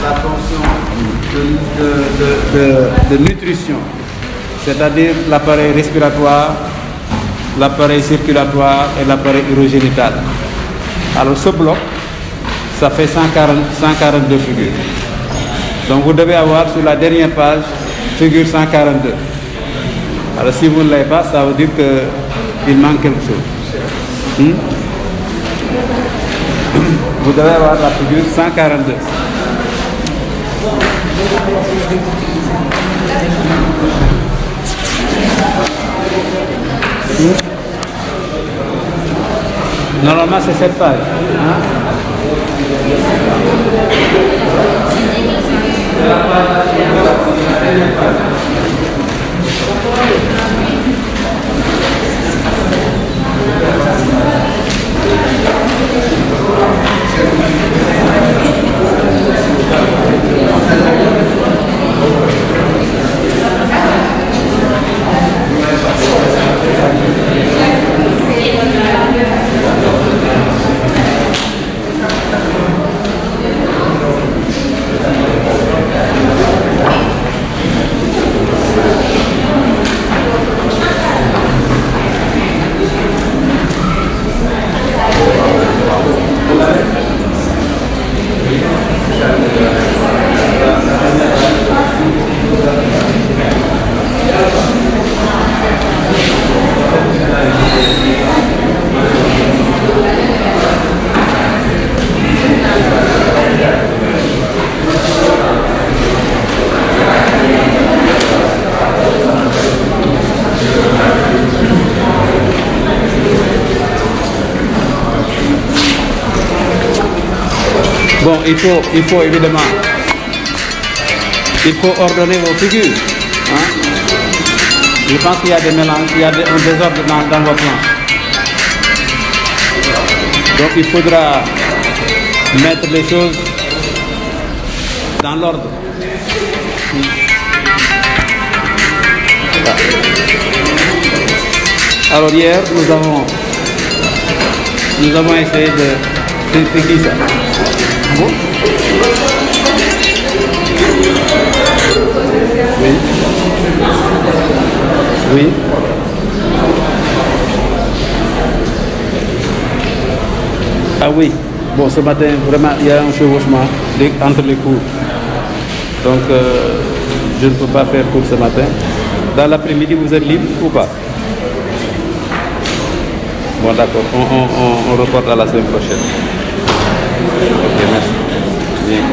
la fonction de nutrition, c'est-à-dire l'appareil respiratoire, l'appareil circulatoire et l'appareil urogénital. Alors ce bloc, ça fait 142 figures. Donc vous devez avoir sur la dernière page figure 142. Alors si vous ne l'avez pas, ça veut dire qu'il manque quelque chose. Vous devez avoir la figure 142. Normalement c'est cette page. Bon, il faut évidemment, il faut ordonner vos figures. Je pense qu'il y a des mélanges, il y a un désordre dans vos plans. Donc il faudra mettre les choses dans l'ordre. Alors hier, nous avons essayé de... C'est qui ça? Bon. Oui. Oui. Ah oui. Bon, ce matin, vraiment, il y a un chevauchement entre les cours. Donc, je ne peux pas faire cours ce matin. Dans l'après-midi, vous êtes libre ou pas? Bon, d'accord. On reporte à la semaine prochaine. Ok, merci. Bien.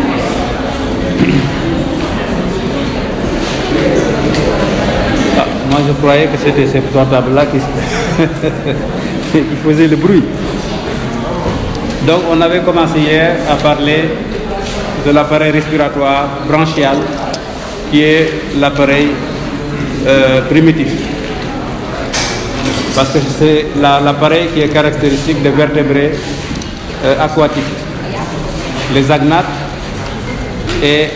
Ah, moi, je croyais que c'était ces portables-là qui faisaient le bruit. Donc, on avait commencé hier à parler de l'appareil respiratoire branchial, qui est l'appareil primitif. Parce que c'est l'appareil qui est caractéristique des vertébrés aquatiques, les agnates et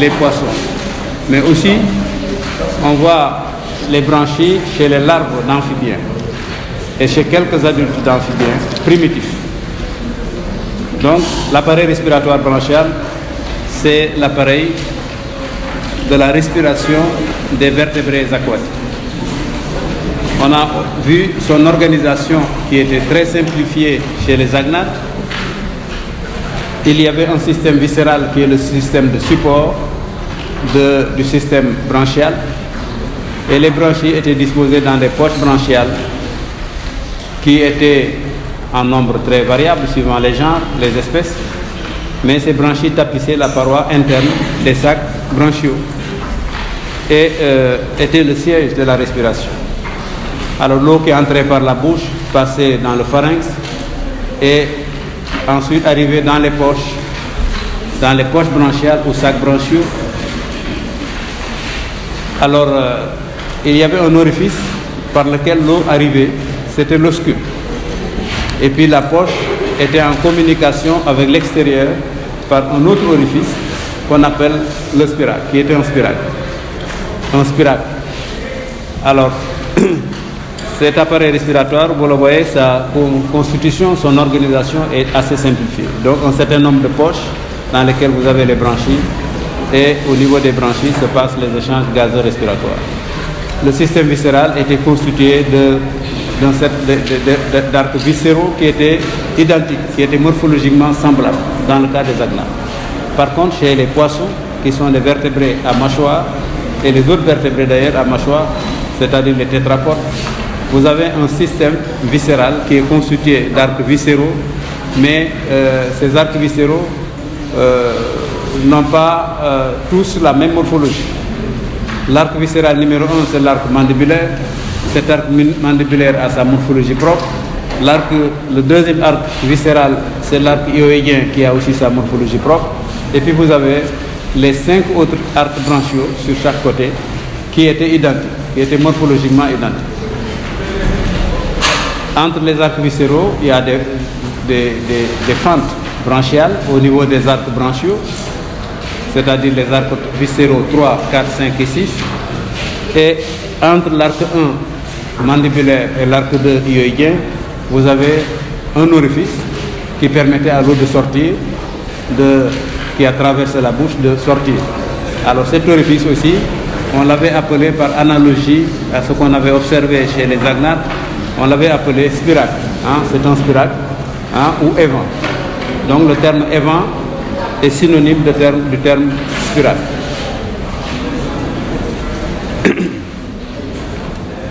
les poissons. Mais aussi, on voit les branchies chez les larves d'amphibiens et chez quelques adultes d'amphibiens primitifs. Donc, l'appareil respiratoire branchial, c'est l'appareil de la respiration des vertébrés aquatiques. On a vu son organisation qui était très simplifiée chez les agnates. Il y avait un système viscéral qui est le système de support du système branchial. Et les branchies étaient disposées dans des poches branchiales qui étaient en nombre très variable suivant les genres, les espèces. Mais ces branchies tapissaient la paroi interne des sacs bronchiaux et étaient le siège de la respiration. Alors l'eau qui entrait par la bouche passait dans le pharynx et ensuite arrivait dans les poches branchiales ou sacs bronchiaux. Alors il y avait un orifice par lequel l'eau arrivait, c'était l'oscule. Et puis la poche était en communication avec l'extérieur par un autre orifice qu'on appelle le spiracle, qui était un spiracle. Alors, cet appareil respiratoire, vous le voyez, sa constitution, son organisation est assez simplifiée. Donc un certain nombre de poches dans lesquelles vous avez les branchies et au niveau des branchies se passent les échanges gazeux-respiratoires. Le système viscéral était constitué d'arcs viscéraux qui étaient identiques, qui étaient morphologiquement semblables dans le cas des agnates. Par contre, chez les poissons, qui sont les vertébrés à mâchoire, et les autres vertébrés d'ailleurs à mâchoire, c'est-à-dire les tétrapodes, vous avez un système viscéral qui est constitué d'arcs viscéraux, mais ces arcs viscéraux n'ont pas tous la même morphologie. L'arc viscéral numéro 1, c'est l'arc mandibulaire. Cet arc mandibulaire a sa morphologie propre. Le deuxième arc viscéral, c'est l'arc hyoïdien qui a aussi sa morphologie propre. Et puis vous avez les 5 autres arcs branchiaux sur chaque côté qui étaient identiques, qui étaient morphologiquement identiques. Entre les arcs viscéraux, il y a des fentes branchiales au niveau des arcs branchiaux, c'est-à-dire les arcs viscéraux 3, 4, 5 et 6. Et entre l'arc 1 mandibulaire et l'arc 2 hyoïdien, vous avez un orifice qui permettait à l'eau de sortir, qui a traversé la bouche, de sortir. Alors cet orifice aussi, on l'avait appelé par analogie à ce qu'on avait observé chez les agnates, on l'avait appelé spiracle. C'est un spiracle ou évent. Donc le terme évent est synonyme du terme spiracle.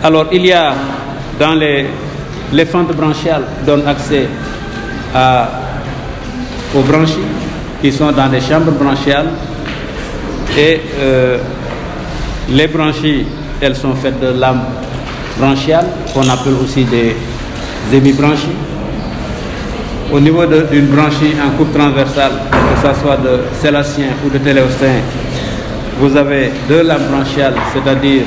Alors il y a dans les fentes branchiales donnent accès aux branchies qui sont dans les chambres branchiales et les branchies, elles sont faites de lames branchiales qu'on appelle aussi des hémibranchies. Au niveau d'une branchie en coupe transversale, que ce soit de sélacien ou de téléostéen, vous avez 2 lames branchiales, c'est-à-dire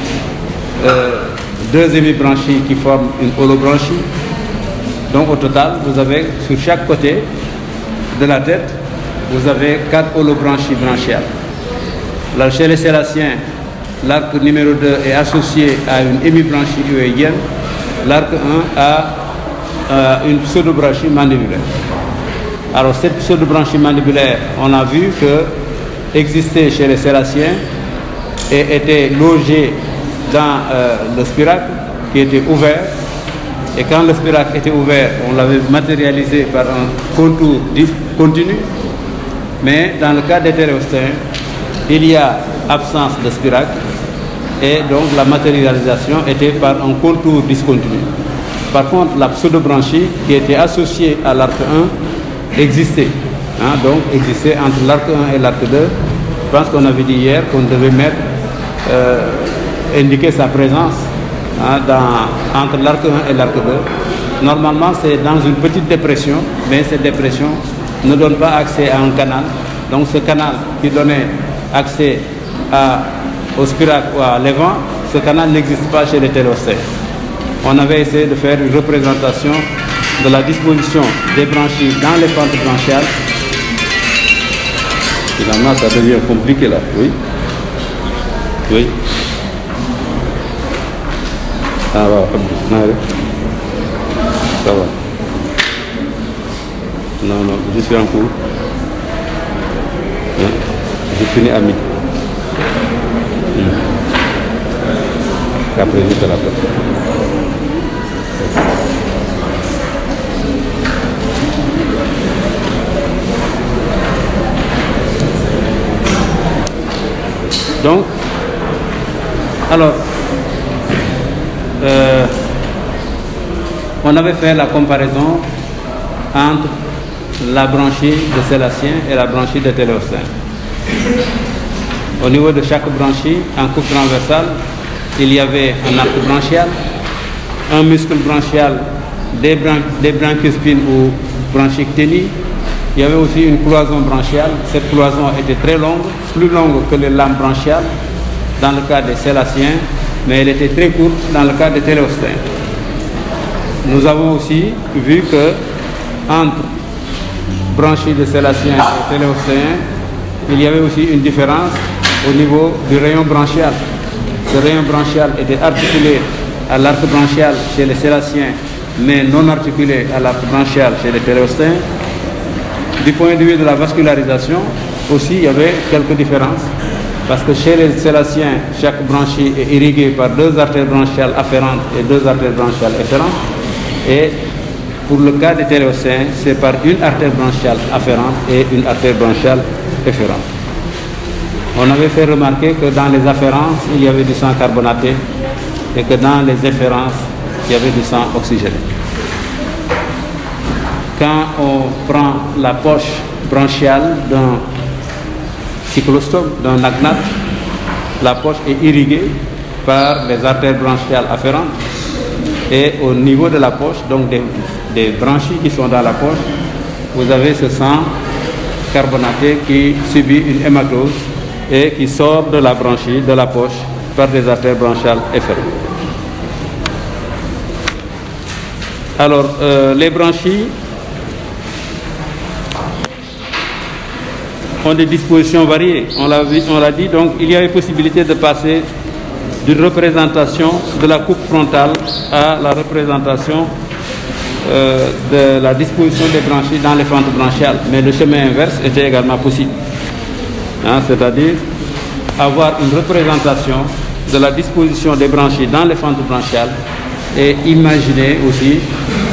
2 hémibranchies qui forment une holobranchie. Donc au total, vous avez sur chaque côté de la tête, vous avez 4 holobranchies branchiales. Là, chez les sélaciens, l'arc numéro 2 est associé à une hémibranchie hyoïdienne. L'arc 1 a une pseudobranchie mandibulaire. Alors cette pseudobranchie mandibulaire, on a vu que existait chez les sélaciens et était logée dans le spiracle qui était ouvert. Et quand le spiracle était ouvert, on l'avait matérialisé par un contour continu. Mais dans le cas des téléostéens, il y a absence de spiracle et donc la matérialisation était par un contour discontinu. Par contre, la pseudobranchie qui était associée à l'arc 1 existait. Donc existait entre l'arc 1 et l'arc 2. Je pense qu'on avait dit hier qu'on devait indiquer sa présence entre l'arc 1 et l'arc 2. Normalement, c'est dans une petite dépression, mais cette dépression ne donne pas accès à un canal. Donc ce canal qui donnait accès au spiracle ou à l'évent, ce canal n'existe pas chez les téléostéens. On avait essayé de faire une représentation de la disposition des branchies dans les fentes branchiales. Finalement, ça devient compliqué là, oui. Oui. Ah, ça va. Non, je suis en cours. Je finis à midi. Après, je te rappelle. Donc, alors, on avait fait la comparaison entre la branchie de sélacien et la branchie de téléostéen. Au niveau de chaque branchie, en coupe transversale, il y avait un arc branchial, un muscle branchial, des branchiospines ou branchiecténies. Il y avait aussi une cloison branchiale. Cette cloison était très longue, plus longue que les lames branchiales dans le cas des sélaciens, mais elle était très courte dans le cas des téléostéens. Nous avons aussi vu que entre branchies de sélaciens et téléostéens, il y avait aussi une différence au niveau du rayon branchial. Ce rayon branchial était articulé à l'arc branchial chez les sélaciens, mais non articulé à l'arc branchial chez les téléostéens. Du point de vue de la vascularisation, aussi, il y avait quelques différences, parce que chez les sélaciens, chaque branchie est irriguée par 2 artères branchiales afférentes et 2 artères branchiales efférentes. Et pour le cas des téléostéens, c'est par une artère branchiale afférente et une artère branchiale efférente. On avait fait remarquer que dans les afférences, il y avait du sang carbonaté et que dans les efférences, il y avait du sang oxygéné. Quand on prend la poche branchiale d'un cyclostome, d'un agnate, la poche est irriguée par les artères branchiales afférentes et au niveau de la poche, donc des branchies qui sont dans la poche, vous avez ce sang carbonaté qui subit une hématose et qui sort de la branchie, de la poche, par des artères branchiales efférentes. Alors, les branchies ont des dispositions variées. On l'a dit, donc il y a une possibilité de passer d'une représentation de la coupe frontale à la représentation de la disposition des branchies dans les fentes branchiales. Mais le chemin inverse était également possible. Hein, c'est-à-dire avoir une représentation de la disposition des branchies dans les fentes branchiales et imaginer aussi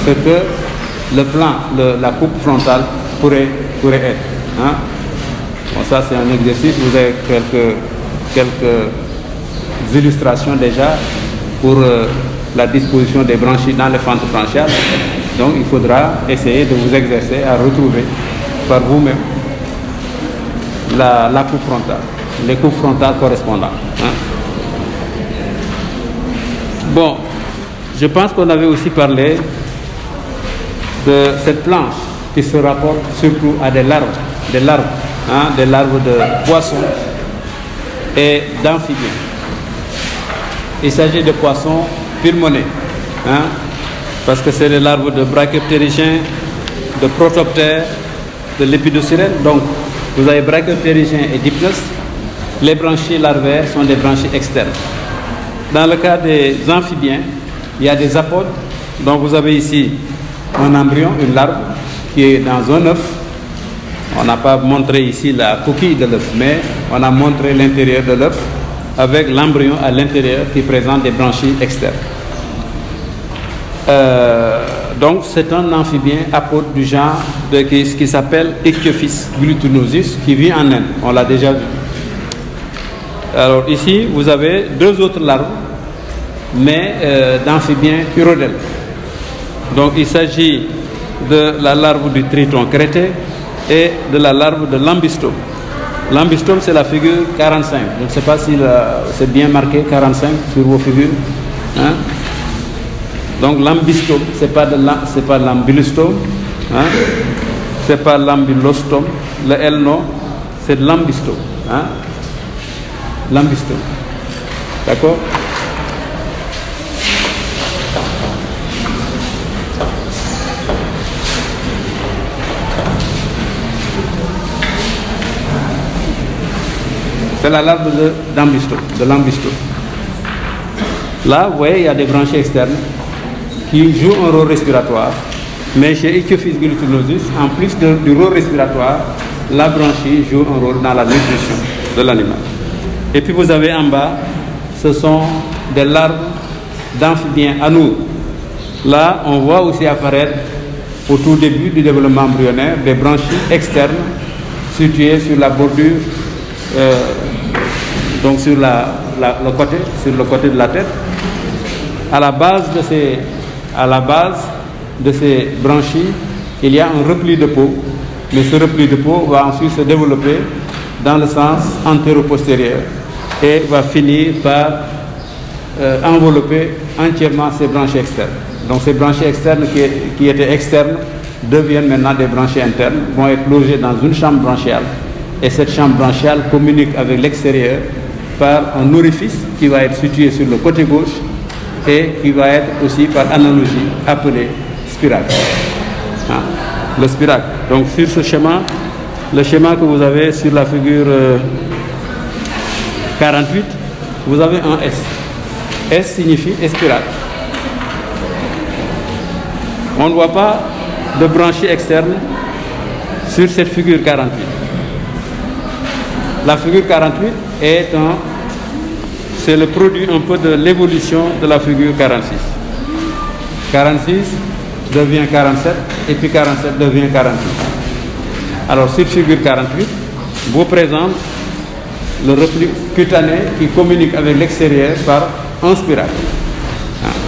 ce que le plan, la coupe frontale pourrait être. Hein. Bon, ça c'est un exercice, vous avez quelques illustrations déjà pour la disposition des branchies dans les fentes branchiales. Donc il faudra essayer de vous exercer à retrouver par vous-même la coupe frontale, les coupes frontales correspondantes. Hein. Bon, je pense qu'on avait aussi parlé de cette planche qui se rapporte surtout à des larves, hein, des larves de poissons et d'amphibiens. Il s'agit de poissons pulmonés, hein, parce que c'est des larves de brachyptérygiens, de protoptères, de lépidosirènes. Donc, vous avez brachyptérygiens et dipnos. Les branchies larvaires sont des branchies externes. Dans le cas des amphibiens, il y a des apodes. Donc, vous avez ici un embryon, une larve, qui est dans un œuf. On n'a pas montré ici la coquille de l'œuf, mais on a montré l'intérieur de l'œuf avec l'embryon à l'intérieur qui présente des branchies externes. Donc c'est un amphibien apode du genre qui s'appelle Ichthyophis glutinosus qui vit en Inde, on l'a déjà vu. Alors ici vous avez 2 autres larves, mais d'amphibiens urodèles. Donc il s'agit de la larve du triton crêté et de la larve de l'ambystome. L'ambystome, c'est la figure 45. Je ne sais pas si c'est bien marqué 45 sur vos figures. Hein? Donc l'ambystome, ce n'est pas l'ambulostome, hein? Ce n'est pas l'ambulostome, le L non, c'est l'ambystome. Hein? L'ambystome. D'accord? C'est la larve de l'ambystome. Là, vous voyez, il y a des branchies externes qui jouent un rôle respiratoire. Mais chez Ichthyophis glutinosus, en plus du rôle respiratoire, la branchie joue un rôle dans la nutrition de l'animal. Et puis vous avez en bas, ce sont des larves d'amphibiens anoures. Là, on voit aussi apparaître, au tout début du développement embryonnaire, des branchies externes situées sur la bordure, donc sur le côté de la tête. À la base de ces branchies, il y a un repli de peau, mais ce repli de peau va ensuite se développer dans le sens antéro-postérieur et va finir par envelopper entièrement ces branchies externes. Donc ces branchies externes qui étaient externes deviennent maintenant des branchies internes, vont être logées dans une chambre branchiale. Et cette chambre branchiale communique avec l'extérieur par un orifice qui va être situé sur le côté gauche et qui va être aussi par analogie appelé spiracle. Hein? Le spiracle. Donc sur ce schéma, le schéma que vous avez sur la figure 48, vous avez un S. S signifie espiracle. On ne voit pas de branchie externe sur cette figure 48. La figure 48 c'est le produit un peu de l'évolution de la figure 46. 46 devient 47 et puis 47 devient 48. Alors cette figure 48 vous présente le repli cutané qui communique avec l'extérieur par un spirale.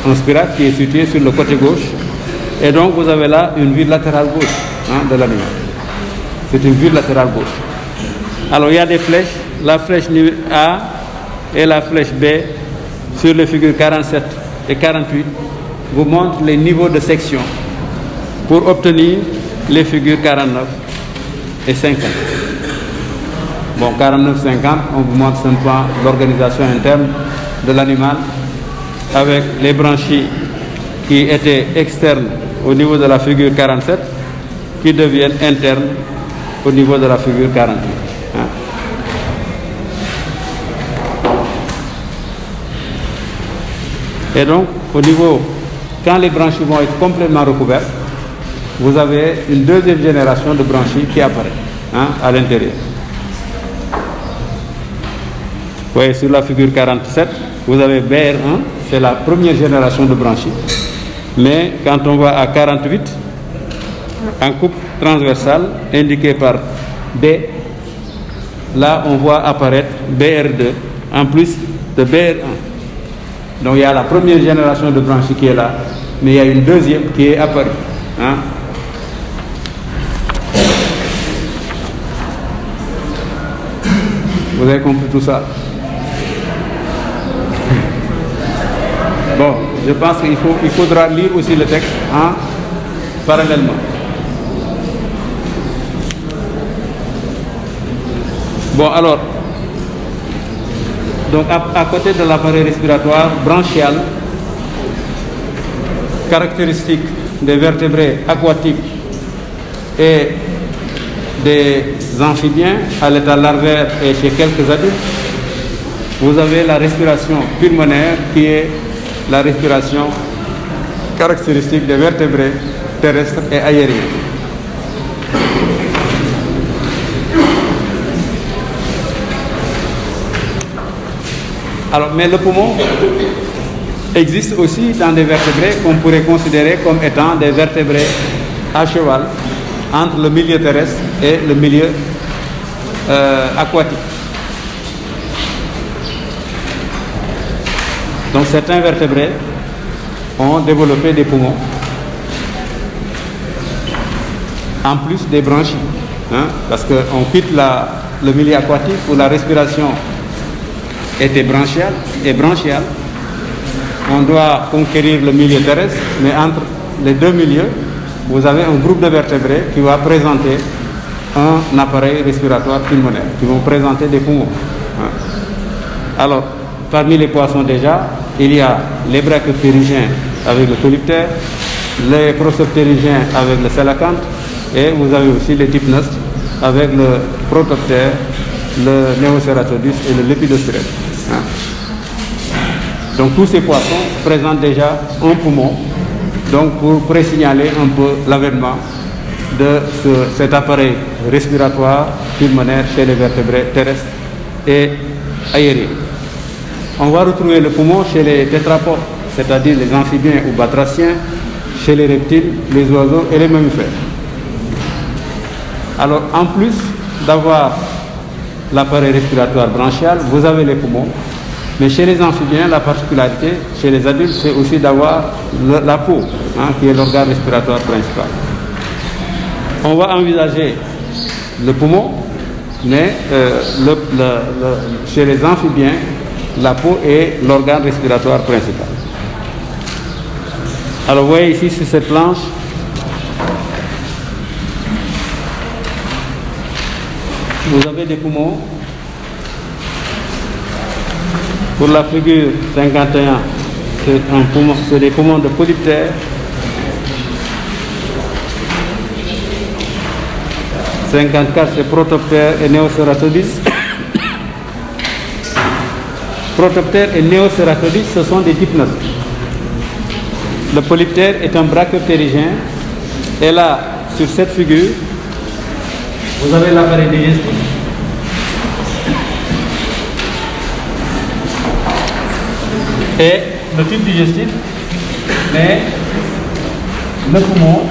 Un spirale qui est situé sur le côté gauche. Et donc vous avez là une vue latérale gauche de l'animal. C'est une vue latérale gauche. Alors il y a des flèches, la flèche A et la flèche B sur les figures 47 et 48 vous montrent les niveaux de section pour obtenir les figures 49 et 50. Bon, 49-50, on vous montre simplement l'organisation interne de l'animal avec les branchies qui étaient externes au niveau de la figure 47 qui deviennent internes au niveau de la figure 48. Et donc, au niveau, quand les branchies vont être complètement recouvertes, vous avez une deuxième génération de branchies qui apparaît à l'intérieur. Vous voyez, sur la figure 47, vous avez BR1, c'est la première génération de branchies. Mais quand on va à 48, en coupe transversale, indiquée par B, là on voit apparaître BR2, en plus de BR1. Donc il y a la première génération de branchies qui est là, mais il y a une deuxième qui est apparue. Vous avez compris tout ça? Bon, je pense qu'il faudra lire aussi le texte parallèlement. Bon, alors, donc à côté de l'appareil respiratoire branchial, caractéristique des vertébrés aquatiques et des amphibiens à l'état larvaire et chez quelques adultes, vous avez la respiration pulmonaire qui est la respiration caractéristique des vertébrés terrestres et aériens. Alors, mais le poumon existe aussi dans des vertébrés qu'on pourrait considérer comme étant des vertébrés à cheval entre le milieu terrestre et le milieu aquatique. Donc certains vertébrés ont développé des poumons, en plus des branchies, parce qu'on quitte le milieu aquatique où la respiration était branchiale et branchiale. On doit conquérir le milieu terrestre, mais entre les deux milieux, vous avez un groupe de vertébrés qui va présenter un appareil respiratoire pulmonaire, qui vont présenter des poumons. Alors, parmi les poissons déjà, il y a les brachioptérygiens avec le polyptère, les prosoptérygiens avec le sélacanthe, et vous avez aussi les dipnostes avec le protoptère, le Neoceratodus et le Lepidostyrène. Donc tous ces poissons présentent déjà un poumon, donc pour présignaler un peu l'avènement de cet appareil respiratoire pulmonaire chez les vertébrés terrestres et aériens. On va retrouver le poumon chez les tétrapodes, c'est-à-dire les amphibiens ou batraciens, chez les reptiles, les oiseaux et les mammifères. Alors en plus d'avoir l'appareil respiratoire branchial, vous avez les poumons. Mais chez les amphibiens, la particularité, chez les adultes, c'est aussi d'avoir la peau, qui est l'organe respiratoire principal. On va envisager le poumon, mais chez les amphibiens, la peau est l'organe respiratoire principal. Alors vous voyez ici sur cette planche, vous avez des poumons. Pour la figure 51, c'est des poumons de polyptère. 54, c'est protoptère et Neoceratodus. Protoptère et Neoceratodus, ce sont des dipnostes. Le polyptère est un braqueur ptérygien. Et là, sur cette figure, vous avez l'appareil digestif. Et le tube digestif, mais le poumon,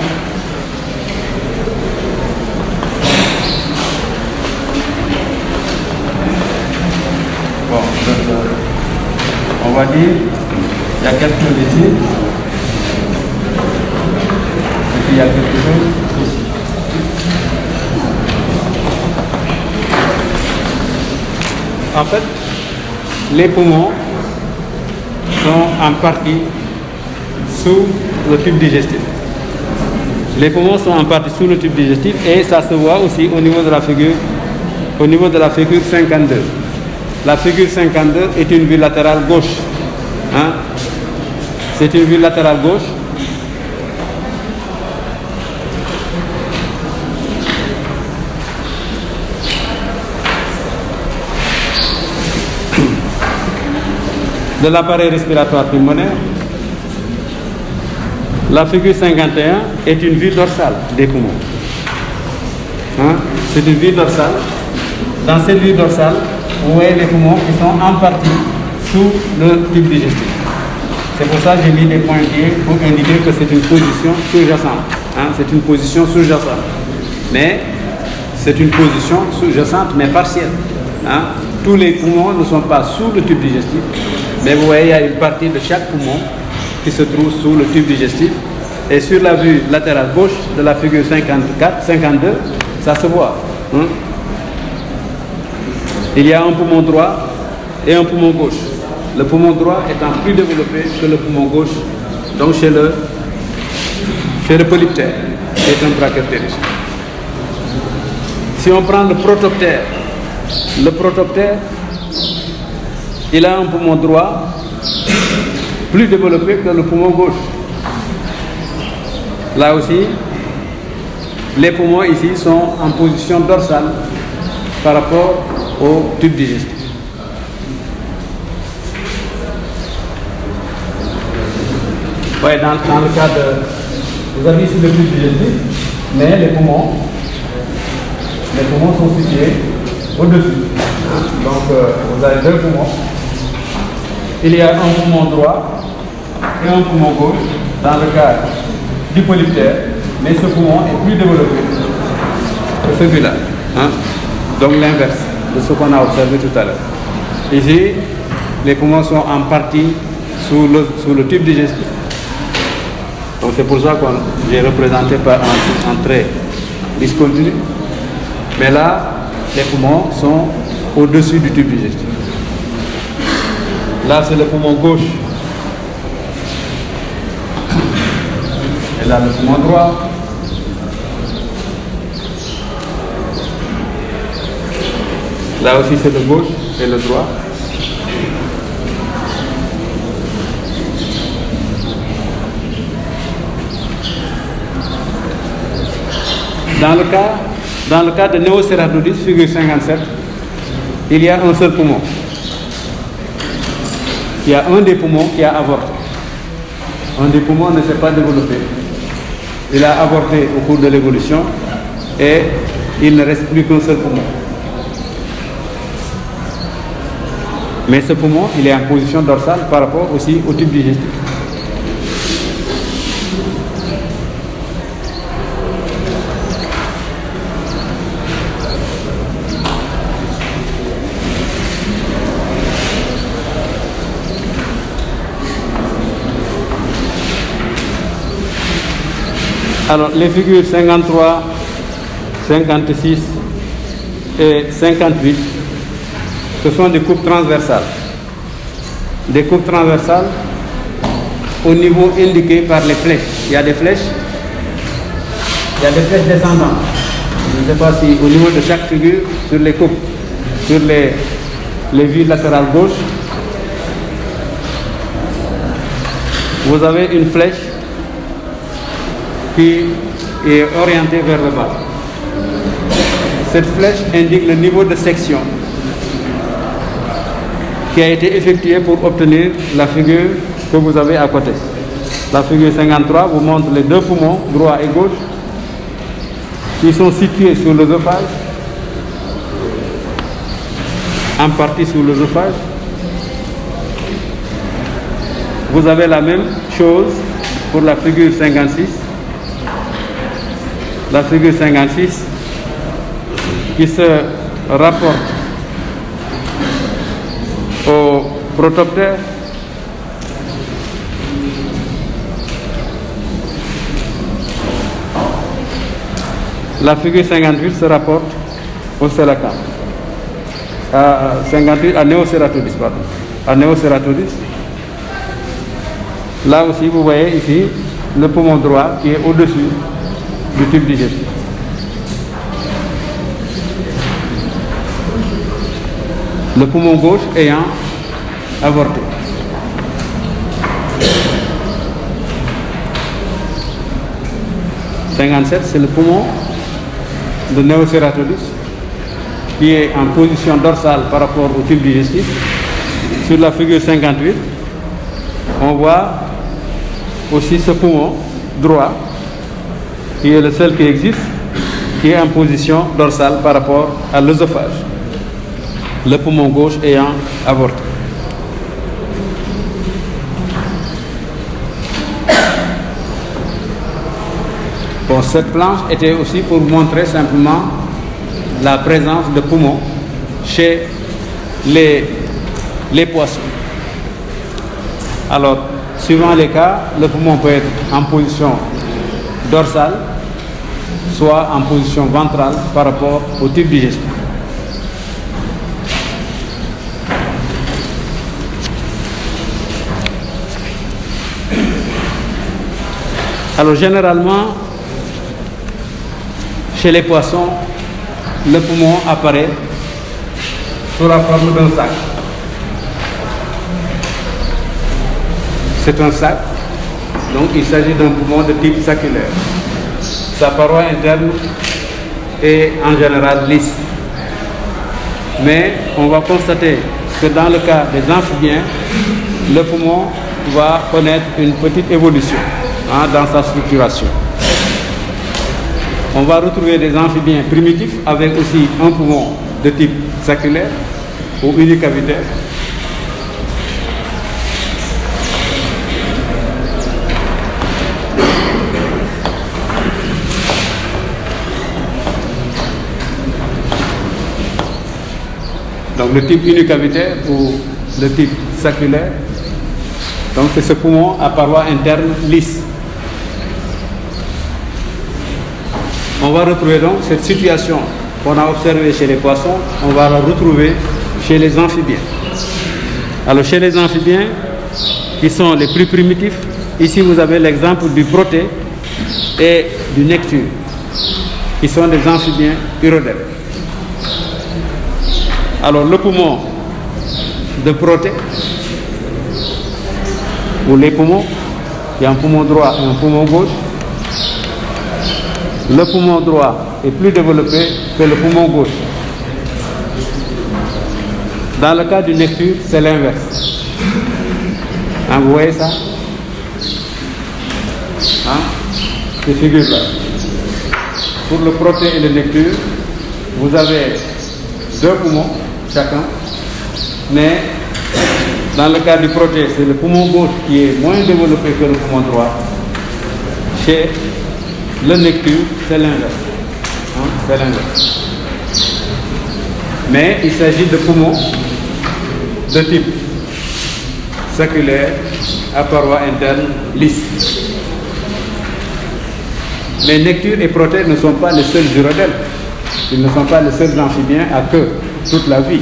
bon, on va dire, il y a quelque chose ici, et puis il y a quelque chose ici. En fait, les poumons sont en partie sous le tube digestif. Les poumons sont en partie sous le tube digestif et ça se voit aussi au niveau de la figure, 52. La figure 52 est une vue latérale gauche. Hein? C'est une vue latérale gauche. De l'appareil respiratoire pulmonaire. La figure 51 est une vue dorsale des poumons. Hein? C'est une vue dorsale. Dans cette vue dorsale, vous voyez les poumons qui sont en partie sous le tube digestif. C'est pour ça que j'ai mis des pointillés pour indiquer que c'est une position sous-jacente. Hein? C'est une position sous-jacente. Mais c'est une position sous-jacente mais partielle. Hein? Tous les poumons ne sont pas sous le tube digestif. Mais vous voyez, il y a une partie de chaque poumon qui se trouve sous le tube digestif. Et sur la vue latérale gauche de la figure 52, ça se voit. Hein? Il y a un poumon droit et un poumon gauche. Le poumon droit étant plus développé que le poumon gauche, donc chez le polyptère, qui est un braqueur ptérygien. Si on prend le protoptère, il a un poumon droit plus développé que le poumon gauche. Là aussi, les poumons ici sont en position dorsale par rapport au tube digestif. Ouais, dans le cas de... Vous avez ici le tube digestif, mais les poumons sont situés au-dessus. Donc, vous avez deux poumons. Il y a un poumon droit et un poumon gauche dans le cas du polyptère, mais ce poumon est plus développé que celui-là. Hein? Donc l'inverse de ce qu'on a observé tout à l'heure. Ici, les poumons sont en partie sous le tube digestif. Donc c'est pour ça que j'ai représenté par un trait discontinu. Mais là, les poumons sont au-dessus du tube digestif. Là, c'est le poumon gauche. Et là, le poumon droit. Là aussi, c'est le gauche et le droit. Dans le cas de Neoceratodis, figure 57, il y a un seul poumon. Il y a un des poumons qui a avorté. Un des poumons ne s'est pas développé. Il a avorté au cours de l'évolution et il ne reste plus qu'un seul poumon. Mais ce poumon, il est en position dorsale par rapport aussi au tube digestif. Alors, les figures 53, 56 et 58, ce sont des coupes transversales. Des coupes transversales au niveau indiqué par les flèches. Il y a des flèches descendantes. Je ne sais pas si au niveau de chaque figure, sur les coupes, sur les vues latérales gauche, vous avez une flèche qui est orientée vers le bas. Cette flèche indique le niveau de section qui a été effectué pour obtenir la figure que vous avez à côté. La figure 53 vous montre les deux poumons, droit et gauche, qui sont situés sur l'œsophage, en partie sur l'œsophage. Vous avez la même chose pour la figure 56. La figure 56 qui se rapporte au protoptère. La figure 58 se rapporte au coélacant. 58 à Neoceratodis, pardon. À Neoceratodis. Là aussi, vous voyez ici le poumon droit qui est au-dessus du tube digestif. Le poumon gauche ayant avorté. « 57, c'est le poumon de Neoceratodis qui est en position dorsale par rapport au tube digestif. Sur la figure 58, on voit aussi ce poumon droit qui est le seul qui existe, qui est en position dorsale par rapport à l'œsophage. Le poumon gauche ayant avorté. Bon, cette planche était aussi pour montrer simplement la présence de poumons chez les poissons. Alors, suivant les cas, le poumon peut être en position dorsale, soit en position ventrale par rapport au tube digestif. Alors généralement, chez les poissons, le poumon apparaît sous la forme d'un sac. C'est un sac, donc il s'agit d'un poumon de type saculaire. Sa paroi interne est en général lisse. Mais on va constater que dans le cas des amphibiens, le poumon va connaître une petite évolution dans sa structuration. On va retrouver des amphibiens primitifs avec aussi un poumon de type saculaire ou unicavitaire. Donc le type unicavitaire ou le type saculaire, donc c'est ce poumon à paroi interne lisse. On va retrouver donc cette situation qu'on a observée chez les poissons, on va la retrouver chez les amphibiens. Alors chez les amphibiens, qui sont les plus primitifs, ici vous avez l'exemple du protée et du necture, qui sont des amphibiens urodèles. Alors le poumon de protée, ou les poumons, il y a un poumon droit et un poumon gauche. Le poumon droit est plus développé que le poumon gauche. Dans le cas du necture, c'est l'inverse. Vous voyez ça? Ces figures-là. Pour le protée et le necture, vous avez deux poumons chacun, mais dans le cas du protée, c'est le poumon gauche qui est moins développé que le poumon droit. Chez le necture, c'est l'inverse. C'est l'inverse. Mais il s'agit de poumons de type saculaire à paroi interne lisse. Les nectures et protées ne sont pas les seuls urodèles. Ils ne sont pas les seuls amphibiens à queue toute la vie.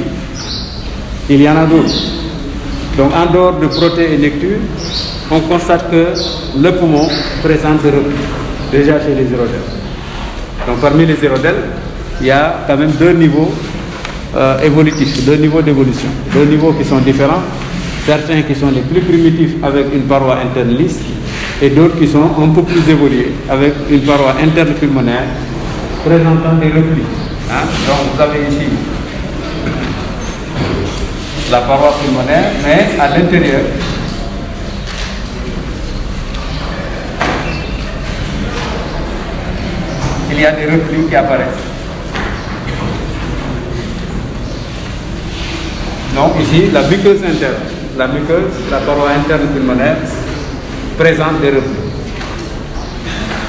Il y en a d'autres. Donc en dehors de protée et necture, on constate que le poumon présente des replis, déjà chez les urodèles. Donc parmi les urodèles, il y a quand même deux niveaux évolutifs, deux niveaux d'évolution, deux niveaux qui sont différents. Certains qui sont les plus primitifs avec une paroi interne lisse et d'autres qui sont un peu plus évolués avec une paroi interne pulmonaire présentant des replis. Donc vous avez ici la paroi pulmonaire, mais à l'intérieur, il y a des replis qui apparaissent. Donc ici, la muqueuse interne, la paroi interne pulmonaire, présente des replis.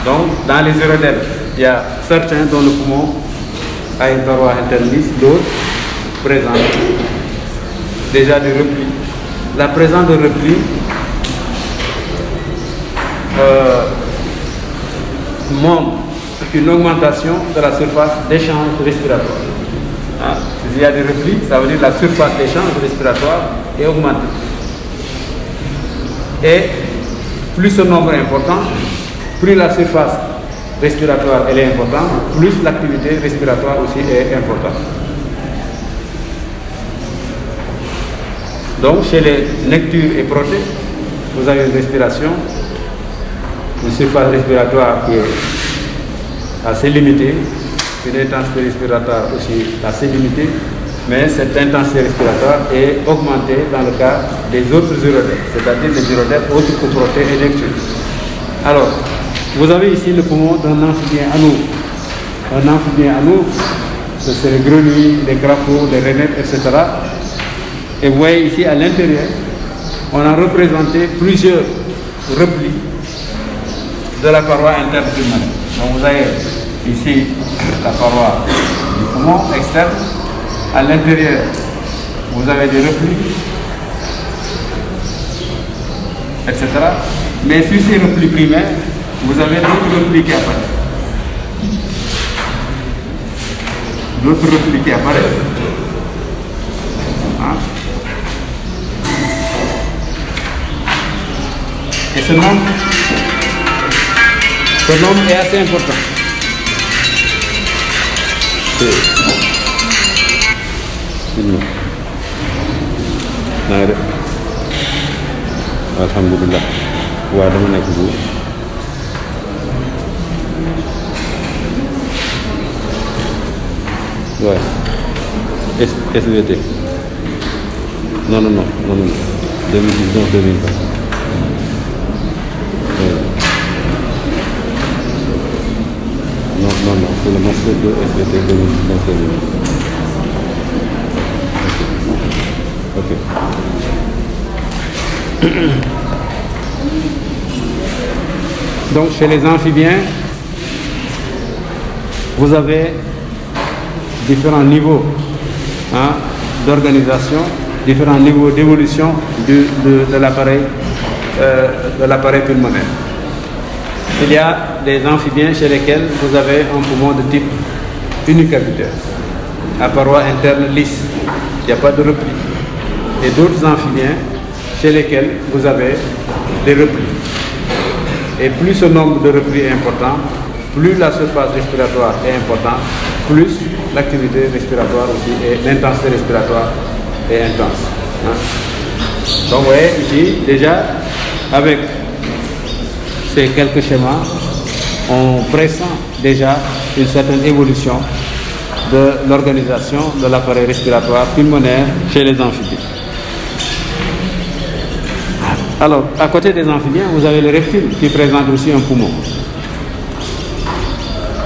Donc, dans les urodèles, il y a certains dont le poumon a une paroi interne lisse, d'autres présentent déjà des replis. La présence de replis montre une augmentation de la surface d'échange respiratoire. S'il y a des replis, ça veut dire que la surface d'échange respiratoire est augmentée. Et plus ce nombre est important, plus la surface respiratoire elle est importante, plus l'activité respiratoire aussi est importante. Donc chez les nectures et protées, vous avez une respiration, une surface respiratoire qui est assez limitée, une intensité respiratoire aussi assez limitée, mais cette intensité respiratoire est augmentée dans le cas des autres urodèles, c'est-à-dire les urodèles autres que protées et nectures. Alors, vous avez ici le poumon d'un amphibien anoure. Un amphibien anoure, c'est les grenouilles, les crapauds, les rainettes, etc. Et vous voyez ici à l'intérieur, on a représenté plusieurs replis de la paroi interne pulmonaire. Donc vous avez ici la paroi du poumon externe. À l'intérieur, vous avez des replis, etc. Mais sur ces replis primaires, vous avez d'autres replis qui apparaissent. D'autres replis qui apparaissent. Et ce nombre est assez important. Alhamdulillah. Waa dama nekk bu ouais SVT non 2019 2020 non c'est le master de SVT 2019 2020. Ok. Donc chez les amphibiens, vous avez différents niveaux d'organisation, différents niveaux d'évolution de l'appareil pulmonaire. Il y a des amphibiens chez lesquels vous avez un poumon de type unicavitaire, à paroi interne lisse, il n'y a pas de repli. Et d'autres amphibiens chez lesquels vous avez des replis. Et plus ce nombre de replis est important, plus la surface respiratoire est importante, plus l'activité respiratoire aussi et l'intensité respiratoire est intense. Donc vous voyez ici, déjà, avec ces quelques schémas, on pressent déjà une certaine évolution de l'organisation de l'appareil respiratoire pulmonaire chez les amphibiens. Alors, à côté des amphibiens, vous avez les reptiles qui présentent aussi un poumon.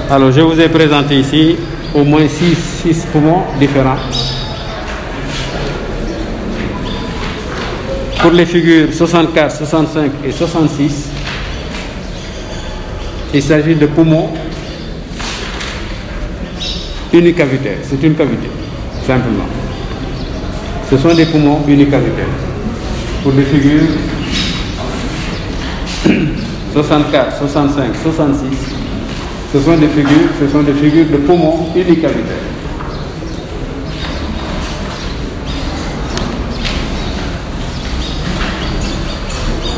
Alors, je vous ai présenté ici au moins 6 poumons différents. Pour les figures 64, 65 et 66, il s'agit de poumons unicavitaires. C'est une cavité, simplement. Ce sont des poumons unicavitaires. Pour les figures 64, 65, 66, ce sont des figures de poumons unicavitaires.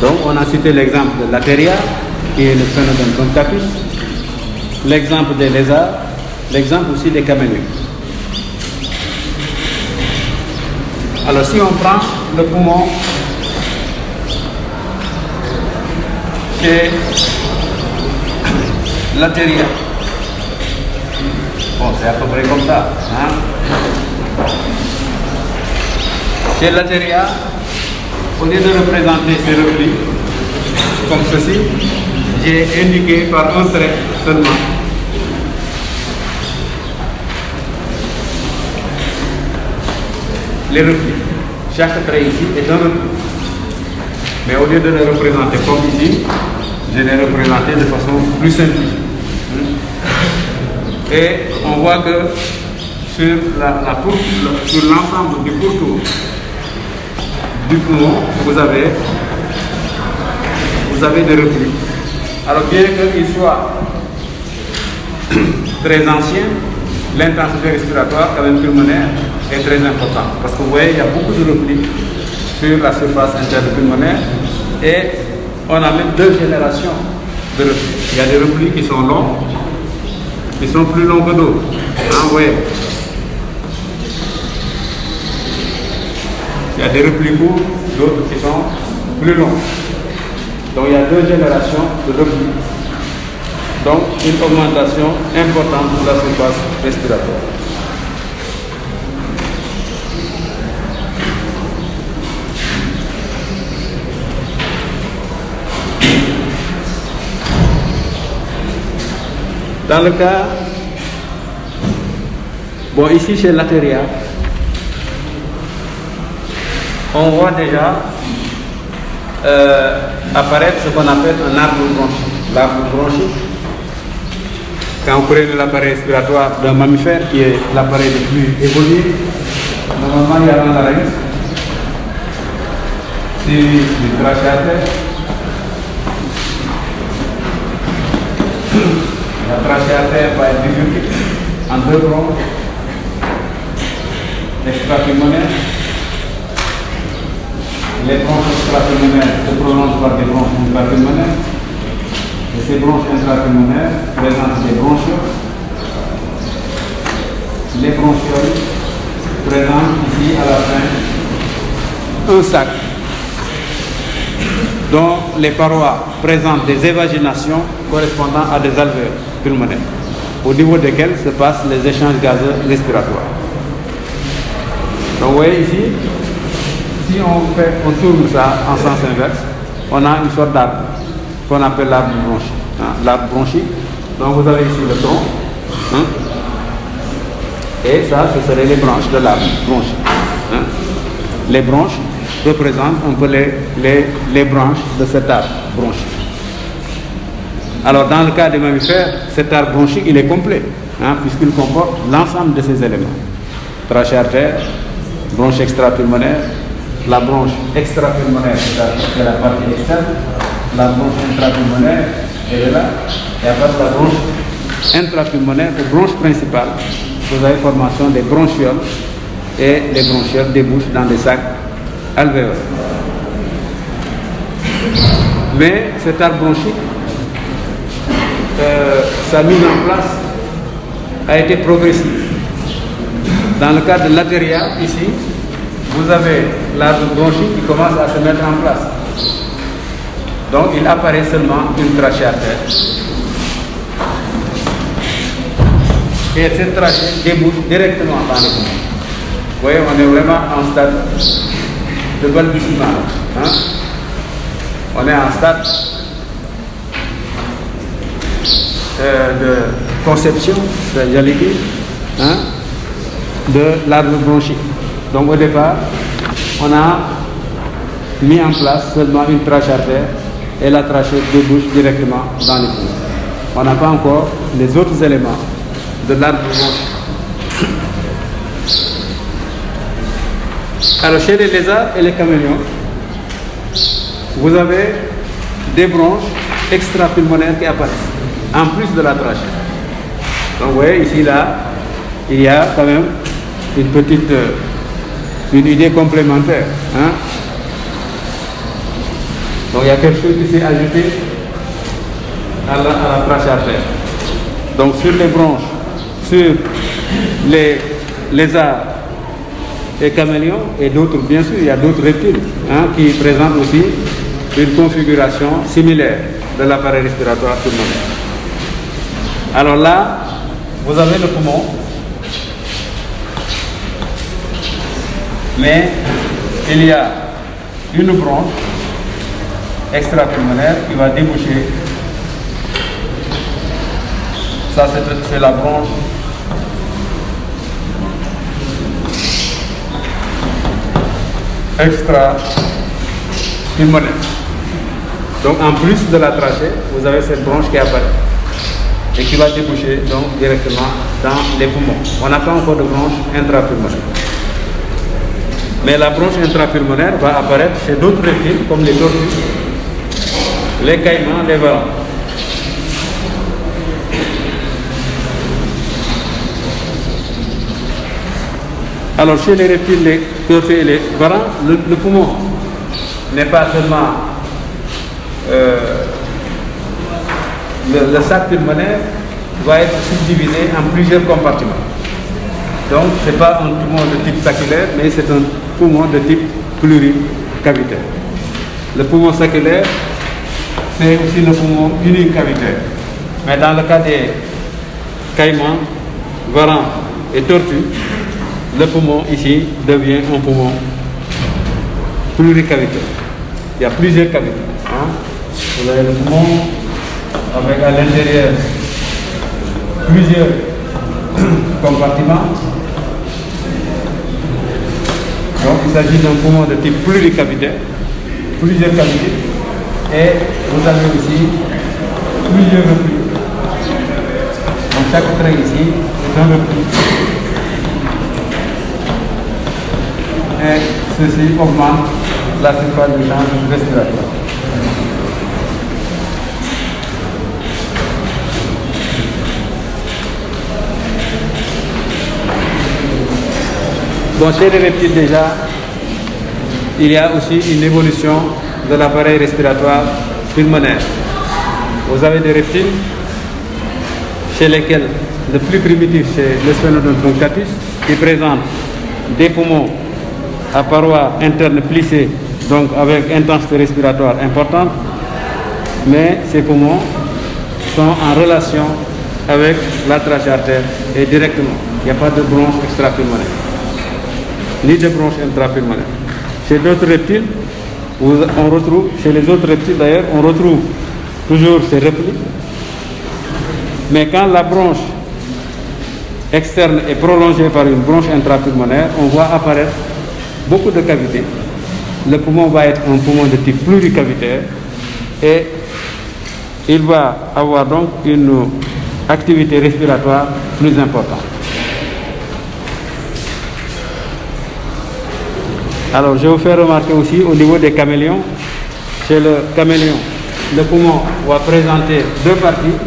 Donc on a cité l'exemple de l'Ateria, qui est le phénomène Conctatus, l'exemple des lézards, l'exemple aussi des caméléons. Alors si on prend le poumon chez l'Ateria, bon c'est à peu près comme ça, Chez l'Ateria, au lieu de représenter ces replis comme ceci, j'ai indiqué par un trait seulement les replis. Chaque trait ici est un repli. Mais au lieu de les représenter comme ici, je les représenté de façon plus simplifiée. Et on voit que sur l'ensemble du pourtour du poumon, vous avez des replis. Alors bien qu'il soit très ancien, l'intensité respiratoire quand même pulmonaire est très importante. Parce que vous voyez, il y a beaucoup de replis sur la surface interne pulmonaire et on a même deux générations de replis. Il y a des replis qui sont longs, qui sont plus longs que d'autres. Vous voyez. Il y a des replis courts, d'autres qui sont plus longs. Donc il y a deux générations de replis. Donc une augmentation importante de la surface respiratoire. Dans le cas, bon ici chez Lateria, on voit déjà apparaître ce qu'on appelle un arbre bronchique. L'arbre bronchique, quand vous prenez l'appareil respiratoire d'un mammifère qui est l'appareil le plus évolué, normalement il y a un larynx, suivi du trachéateur. La trachéateur va être bifurquée en deux bronches extrapulmonaires. Les bronches extrapulmonaires se prolongent par des bronches intrapulmonaires. Et ces bronches intrapulmonaires présentent des bronchioles. Les bronchioles présentent ici à la fin un sac dont les parois présentent des évaginations correspondant à des alvéoles pulmonaires, au niveau desquels se passent les échanges gazeux respiratoires. Donc vous voyez ici, si on tourne ça en sens inverse, on a une sorte d'arbre qu'on appelle l'arbre bronchique. L'arbre bronchique, donc vous avez ici le tronc, et ça, ce seraient les branches de l'arbre bronchique. Les branches représentent un peu les branches de cet arbre bronchique. Alors dans le cas des mammifères, cet arbre bronchique il est complet, puisqu'il comporte l'ensemble de ces éléments. Trachée artère, bronche extrapulmonaire, la bronche extrapulmonaire, c'est la partie externe, la bronche intrapulmonaire, elle est là, et à part la bronche intrapulmonaire, la bronche principale, vous avez formation des bronchioles, et les bronchioles débouchent dans des sacs alvéolaires. Mais cet arbre bronchique, sa mise en place a été progressive. Dans le cas de Lateria, ici, vous avez l'arbre bronchique qui commence à se mettre en place. Donc il apparaît seulement une trachée artère. Et cette trachée débouche directement dans les poumons. Vous voyez, on est vraiment en stade de balbutiement. On est en stade de conception, j'allais dire, de l'arbre bronchique. Donc au départ, on a mis en place seulement une trachée artère et la trachée débouche directement dans les poumons. On n'a pas encore les autres éléments de l'arbre bronchique. Alors chez les lézards et les caméléons, vous avez des bronches extrapulmonaires qui apparaissent, en plus de la trachée. Donc vous voyez ici, là, il y a quand même une idée complémentaire. Donc il y a quelque chose qui s'est ajouté à la trachée artère. Donc sur les bronches, sur les lézards et caméléons, et d'autres, bien sûr, il y a d'autres reptiles qui présentent aussi une configuration similaire de l'appareil respiratoire pulmonaire. Alors là, vous avez le poumon, mais il y a une branche extrapulmonaire qui va déboucher. Ça, c'est la branche extra-pulmonaire. Donc en plus de la trachée, vous avez cette bronche qui apparaît et qui va déboucher donc directement dans les poumons. On n'a pas encore de bronche intrapulmonaire. Mais la bronche intrapulmonaire va apparaître chez d'autres reptiles comme les tortues, les caïmans, les varans. Alors chez les reptiles, les tortues et les varans, le poumon n'est pas seulement le sac pulmonaire va être subdivisé en plusieurs compartiments. Donc ce n'est pas un poumon de type saculaire, mais c'est un poumon de type pluricavitaire. Le poumon saculaire, c'est aussi le poumon unicavitaire. Mais dans le cas des caïmans, varans et tortues, le poumon ici devient un poumon pluricavitaire. Il y a plusieurs cavités. Hein? Vous avez le poumon avec à l'intérieur plusieurs compartiments. Donc il s'agit d'un poumon de type pluricavitaire, plusieurs cavités, et vous avez aussi plusieurs replis. Donc chaque trait ici est un repli. Et ceci augmente la surface du champ respiratoire. Bon, chez les reptiles déjà, il y a aussi une évolution de l'appareil respiratoire pulmonaire. Vous avez des reptiles chez lesquels le plus primitif c'est le Sphenodon truncatus qui présente des poumons à parois internes plissées, donc avec intensité respiratoire importante, mais ces poumons sont en relation avec la trachée artère et directement. Il n'y a pas de bronche extrapulmonaire, ni de bronche intrapulmonaire. Chez d'autres reptiles, on retrouve, chez les autres reptiles d'ailleurs, on retrouve toujours ces replis, mais quand la bronche externe est prolongée par une bronche intrapulmonaire, on voit apparaître beaucoup de cavités. Le poumon va être un poumon de type pluricavitaire et il va avoir donc une activité respiratoire plus importante. Alors je vais vous faire remarquer aussi au niveau des caméléons. Chez le caméléon, le poumon va présenter deux parties.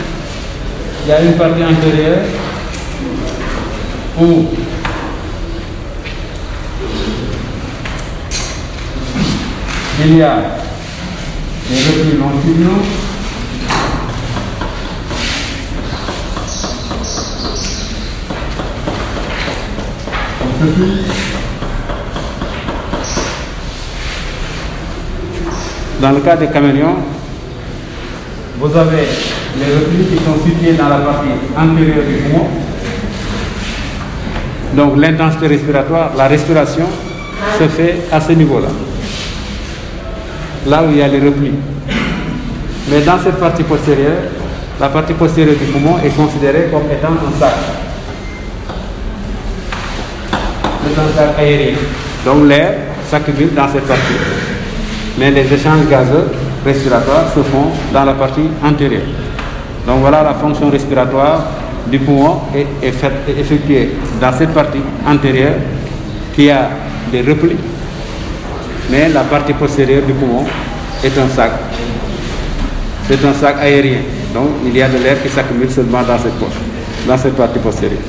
Il y a une partie antérieure où il y a des replis longitudinaux comme ceci. Dans le cas des caméléons, vous avez les replis qui sont situés dans la partie antérieure du poumon. Donc l'intensité respiratoire, la respiration se fait à ce niveau-là. Là où il y a les replis. Mais dans cette partie postérieure, la partie postérieure du poumon est considérée comme étant un sac. C'est un sac aérien. Donc l'air s'accumule dans cette partie. Mais les échanges gazeux respiratoires se font dans la partie antérieure. Donc voilà la fonction respiratoire du poumon est effectuée dans cette partie antérieure qui a des replis. Mais la partie postérieure du poumon est un sac. C'est un sac aérien. Donc il y a de l'air qui s'accumule seulement dans cette poche, dans cette partie postérieure.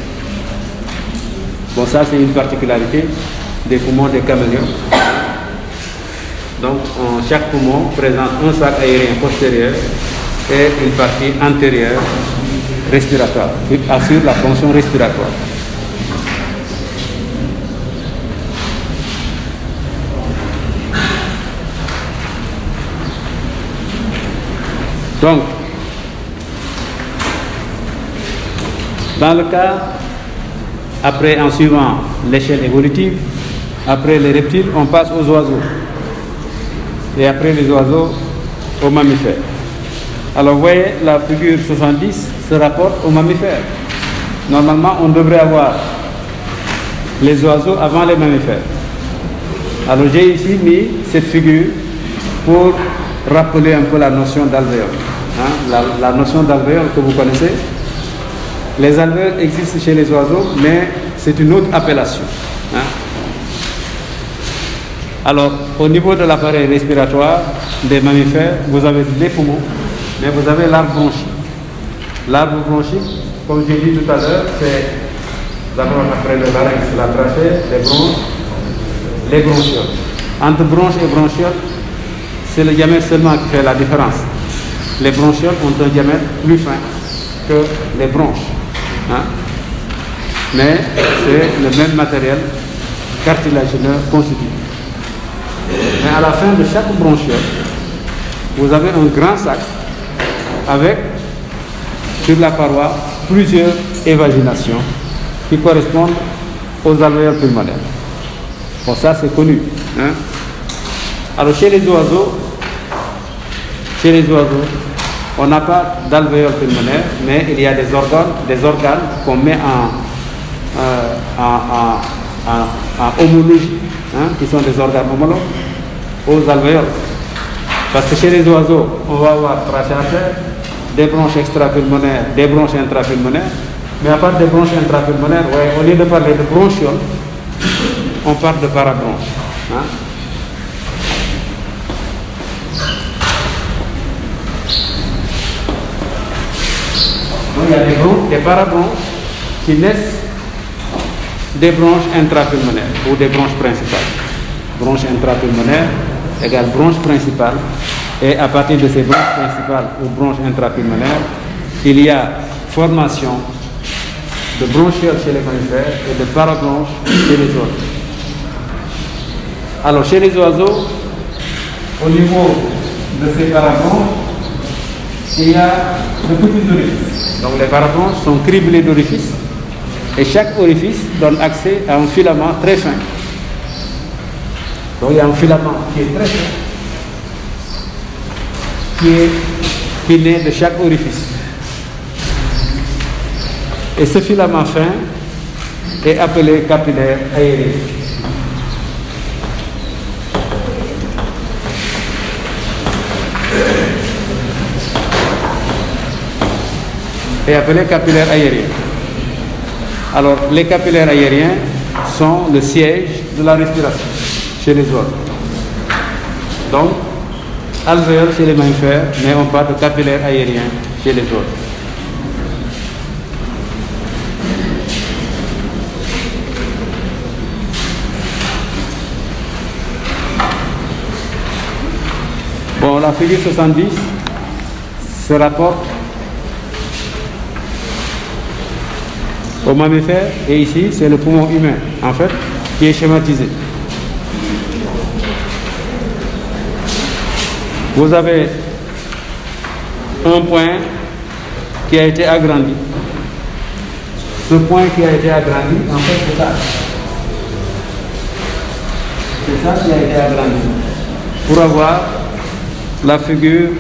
Bon, ça c'est une particularité des poumons des caméléons. Donc chaque poumon présente un sac aérien postérieur et une partie antérieure respiratoire qui assure la fonction respiratoire. Donc, dans le cas, après en suivant l'échelle évolutive, après les reptiles, on passe aux oiseaux. Et après les oiseaux, aux mammifères. Alors vous voyez, la figure 70 se rapporte aux mammifères. Normalement, on devrait avoir les oiseaux avant les mammifères. Alors j'ai ici mis cette figure pour rappeler un peu la notion d'alvéole. Hein, la notion d'alvéole que vous connaissez. Les alvéoles existent chez les oiseaux, mais c'est une autre appellation. Hein. Alors, au niveau de l'appareil respiratoire des mammifères, vous avez les poumons, mais vous avez l'arbre bronchique. L'arbre bronchique, comme j'ai dit tout à l'heure, c'est d'abord après le larynx, la trachée, les bronches, les bronchioles. Entre bronches et bronchioles, c'est le diamètre seulement qui fait la différence. Les bronchioles ont un diamètre plus fin que les bronches. Hein? Mais c'est le même matériel cartilagineux constitué. Mais à la fin de chaque bronchiole, vous avez un grand sac avec, sur la paroi, plusieurs évaginations qui correspondent aux alvéoles pulmonaires. Bon, ça c'est connu. Hein? Alors chez les oiseaux, on n'a pas d'alvéoles pulmonaires, mais il y a des organes qu'on met en homologie, hein, qui sont des organes homologues aux alvéoles. Parce que chez les oiseaux, on va avoir trachée à terre, des bronches extrapulmonaires, des bronches intrapulmonaires, mais à part des bronches intrapulmonaires, ouais, au lieu de parler de bronchioles, on parle de parabronches. Hein. Donc il y a des parabronches qui naissent des bronches intrapulmonaires ou des bronches principales. Bronche intrapulmonaire égale bronche principale, et à partir de ces bronches principales ou bronches intrapulmonaires, il y a formation de bronchioles chez les mammifères et de parabronches chez les oiseaux. Alors chez les oiseaux, au niveau de ces parabronches, il y a de petits orifices. Donc les parabronches sont criblés d'orifices et chaque orifice donne accès à un filament très fin. Donc il y a un filament qui est très fin, qui naît de chaque orifice. Et ce filament fin est appelé capillaire aérien. Est appelé capillaire aérien. Alors, les capillaires aériens sont le siège de la respiration chez les oiseaux. Donc, alvéoles chez les mammifères, mais on parle de capillaire aérien chez les oiseaux. Bon, la figure 70 se rapporte aux mammifères, et ici c'est le poumon humain en fait qui est schématisé. Vous avez un point qui a été agrandi. Ce point qui a été agrandi, en fait c'est ça. C'est ça qui a été agrandi. Pour avoir la figure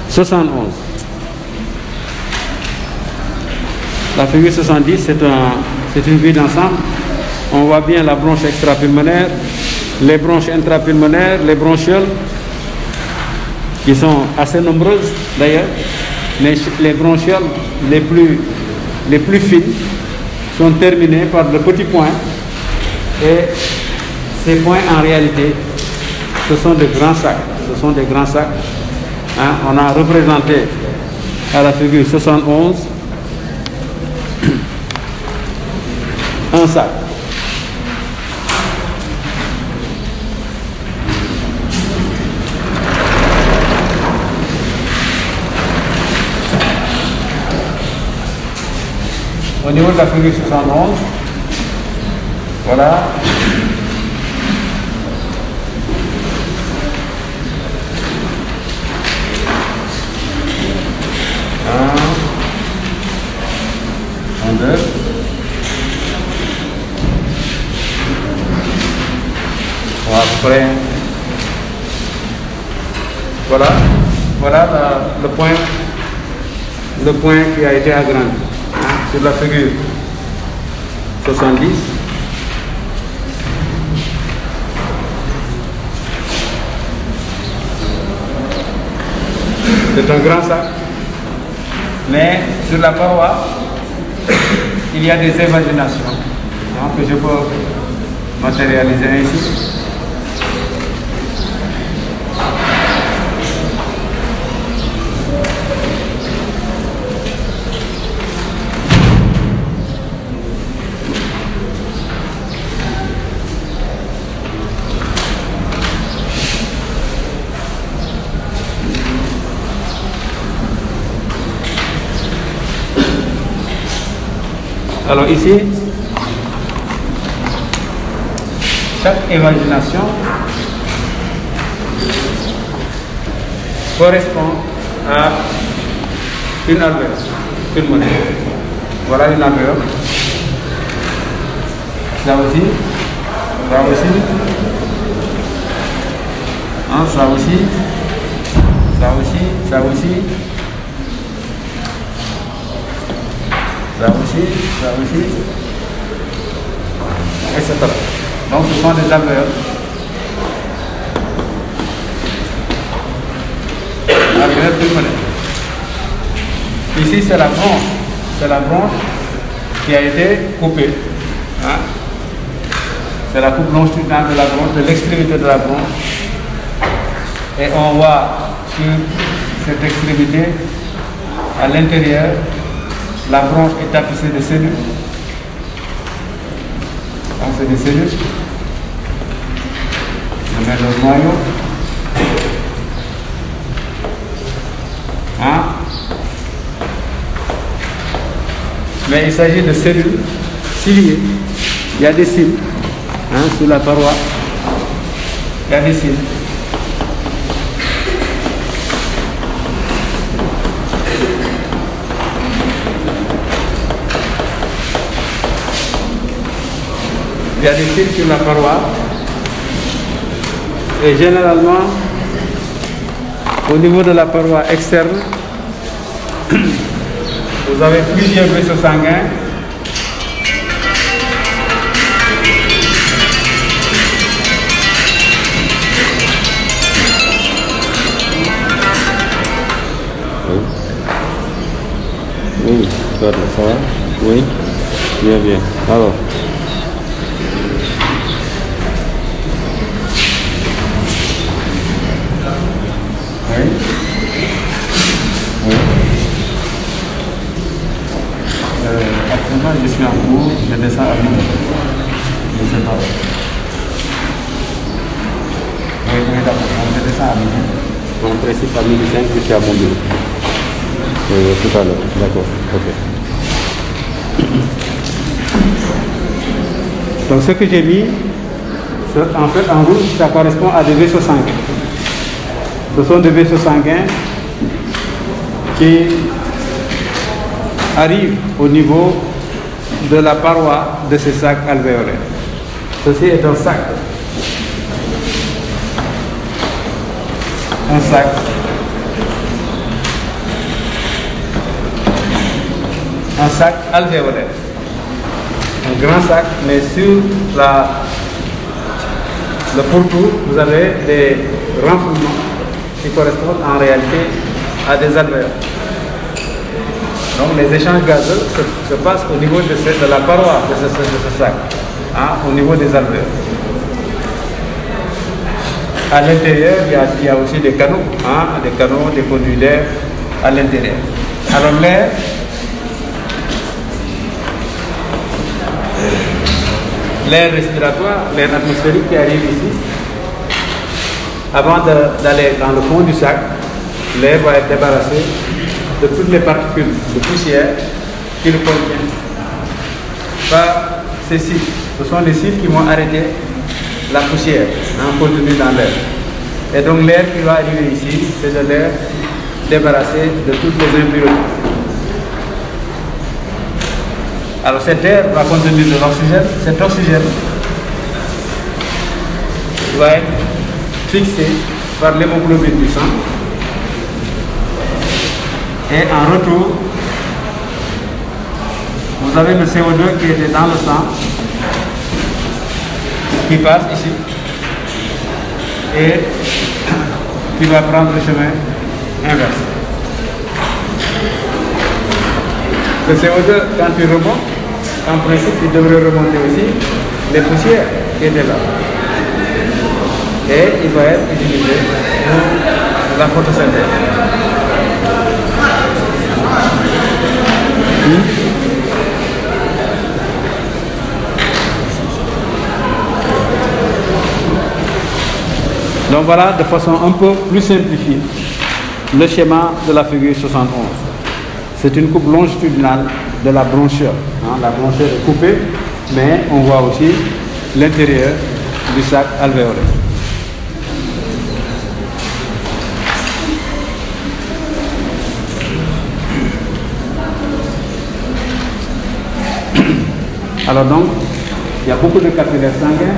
71. La figure 70, c'est une vue d'ensemble. On voit bien la bronche extrapulmonaire, les bronches intrapulmonaires, les bronchioles, qui sont assez nombreuses d'ailleurs, mais les bronchioles les plus fines sont terminées par de petits points, et ces points en réalité, ce sont des grands sacs. Ce sont des grands sacs. Hein, on a représenté à la figure 71 un sac. Au niveau de la figure 71, voilà. Après, voilà le point qui a été agrandi, hein, sur la figure 70. C'est un grand sac. Mais sur la paroi, il y a des évaginations que je peux matérialiser ainsi. Alors ici, chaque imagination correspond à une alvéole, une monnaie. Voilà une alvéole. Ça aussi, ça aussi, hein, ça aussi, ça aussi, ça aussi. Ça aussi, etc. Donc ce sont des alvéoles. Alvéoles pulmonaires. Ici c'est la branche qui a été coupée. Hein? C'est la coupe longitudinale de la branche, de l'extrémité de la branche. Et on voit sur cette extrémité, à l'intérieur, la branche est tapissée de cellules. Donc c'est des cellules. Je mets le noyau. Hein? Mais il s'agit de cellules ciliées. Il y a des cils. Hein, sur la paroi. Il y a des cils. Il y a des cils sur la paroi et généralement au niveau de la paroi externe vous avez plusieurs vaisseaux sanguins Oui, ça va? Oui, bien. Alors. Actuellement, je suis en cours, je descends à midi. Je ne sais pas. Oui, d'accord. Je descends à midi. En principe, à midi 5, je suis à mon bureau. Tout à l'heure, d'accord. Ok. Donc, ce que j'ai mis, en fait, en rouge, ça correspond à des vaisseaux sanguins. Ce sont des vaisseaux sanguins qui arrivent au niveau de la paroi de ces sacs alvéolaires. Ceci est un sac. Un sac. Un sac alvéolaire. Un grand sac, mais sur le pourtour, vous avez des renflouements qui correspondent en réalité à des alvéoles. Donc les échanges gazeux se passent au niveau de la paroi de ce sac, hein, au niveau des alvéoles. À l'intérieur, il y a aussi des canaux, hein, des conduits d'air à l'intérieur. Alors l'air respiratoire, l'air atmosphérique qui arrive ici, avant d'aller dans le fond du sac, l'air va être débarrassé de toutes les particules de poussière qui le contiennent. Par ces cils, ce sont les cils qui vont arrêter la poussière contenue dans l'air. Et donc l'air qui va arriver ici, c'est de l'air débarrassé de toutes les impuretés. Alors cet air va contenir de l'oxygène. Cet oxygène va être fixé par l'hémoglobine du sang. Et en retour, vous avez le CO2 qui était dans le sang, qui passe ici, et qui va prendre le chemin inverse. Le CO2, quand il remonte, en principe, il devrait remonter aussi les poussières qui étaient là. Et il va être utilisé pour la photosynthèse. Donc voilà, de façon un peu plus simplifiée, le schéma de la figure 71. C'est une coupe longitudinale de la bronchure. La bronchure est coupée, mais on voit aussi l'intérieur du sac alvéolaire. Alors donc, il y a beaucoup de capillaires sanguins.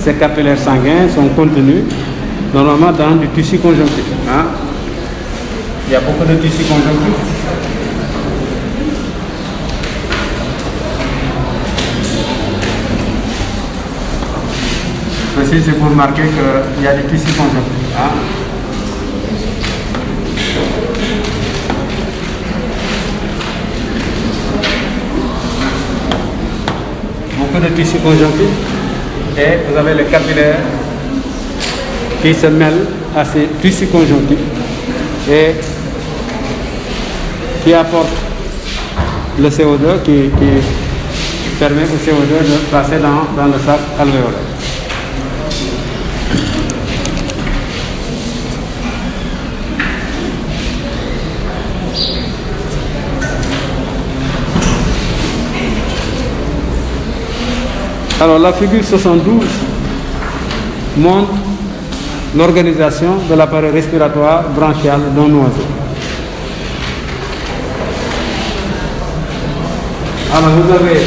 Ces capillaires sanguins sont contenus normalement dans du tissu conjonctif. Il y a beaucoup de tissu conjonctif. Ceci, c'est pour marquer qu'il y a des tissus conjonctifs. Beaucoup de tissus conjonctifs. Et vous avez les capillaires qui se mêlent à ces tissus conjonctifs et qui apportent le CO2 qui permet au CO2 de passer dans le sac alvéolaire. Alors la figure 72 montre l'organisation de l'appareil respiratoire branchial d'un oiseau. Alors vous avez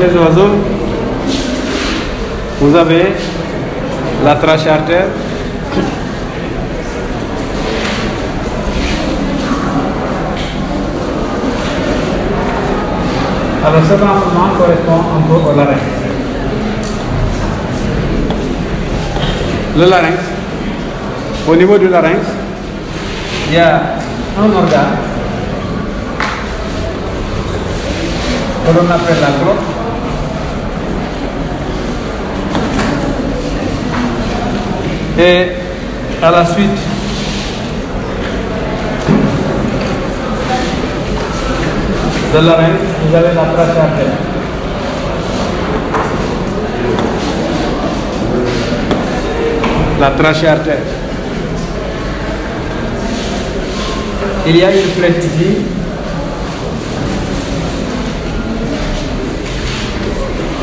les oiseaux, vous avez la trachée artère. Alors ce renforcement correspond un peu au larynx. Le larynx, au niveau du larynx, il y a un organe que l'on appelle la glotte. Et à la suite, de larynx, vous avez la trachée artère. La trachée artère. Il y a une flèche ici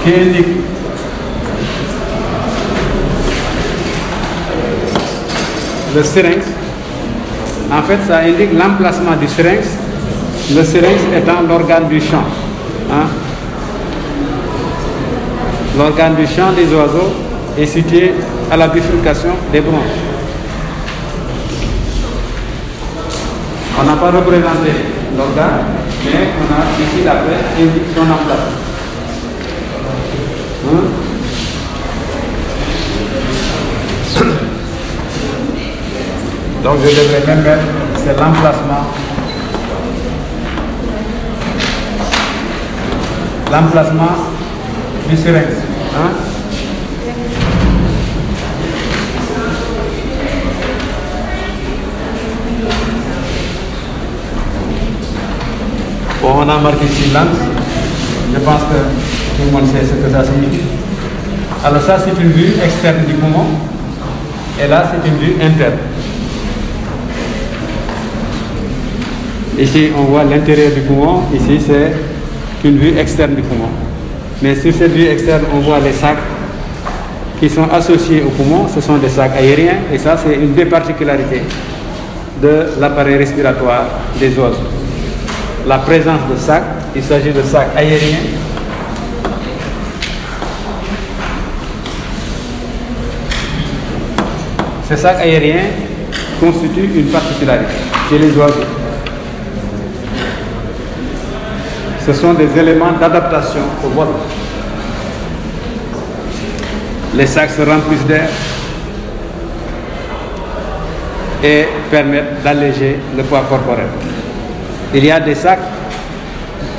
qui indique le syrinx. En fait, ça indique l'emplacement du syrinx. Le syrinx étant l'organe du chant. Hein? L'organe du chant des oiseaux est situé à la bifurcation des bronches. On n'a pas représenté l'organe, mais on a ici la flèche qui indique son emplacement. Hein? Donc je devrais même mettre, c'est l'emplacement. L'emplacement du syrinx. Hein? Bon, on a marqué ici lance. Je pense que tout le monde sait ce que ça signifie. Alors ça c'est une vue externe du poumon. Et là c'est une vue interne. Ici on voit l'intérieur du poumon. Ici c'est une vue externe du poumon. Mais sur cette vue externe, on voit les sacs qui sont associés au poumon. Ce sont des sacs aériens et ça, c'est une des particularités de l'appareil respiratoire des oiseaux. La présence de sacs, il s'agit de sacs aériens. Ces sacs aériens constituent une particularité chez les oiseaux. Ce sont des éléments d'adaptation au vol. Les sacs se remplissent d'air et permettent d'alléger le poids corporel. Il y a des sacs,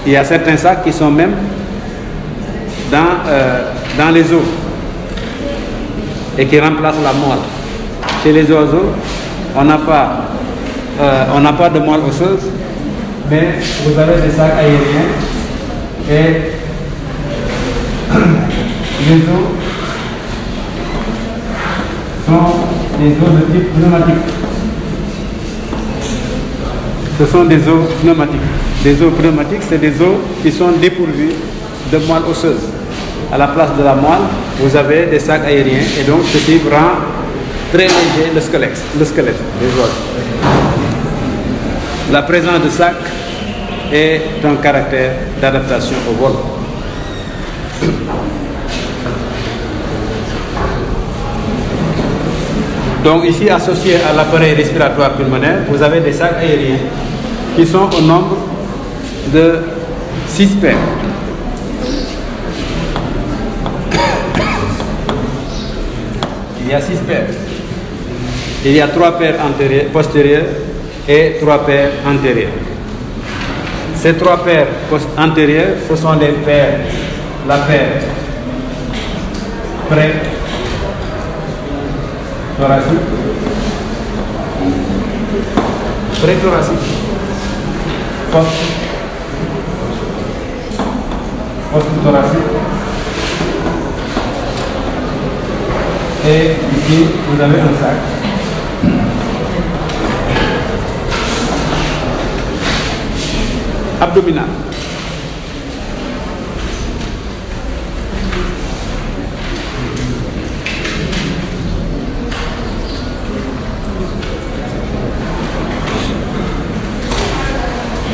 il y a certains sacs qui sont même dans les os et qui remplacent la moelle. Chez les oiseaux, on n'a pas de moelle osseuse, mais vous avez des sacs aériens et les os sont des os de type pneumatique. Ce sont des os pneumatiques. Des os pneumatiques, c'est des os qui sont dépourvus de moelle osseuse. À la place de la moelle, vous avez des sacs aériens et donc ceci rend très léger le squelette des oiseaux. La présence de sacs est un caractère d'adaptation au vol. Donc ici, associé à l'appareil respiratoire pulmonaire, vous avez des sacs aériens qui sont au nombre de 6 paires. Il y a 6 paires. Il y a 3 paires postérieures et 3 paires antérieures. Ces 3 paires antérieures, ce sont les paires, la paire pré-thoracique, pré-thoracique, post-thoracique, et ici vous avez un sac. Abdominal.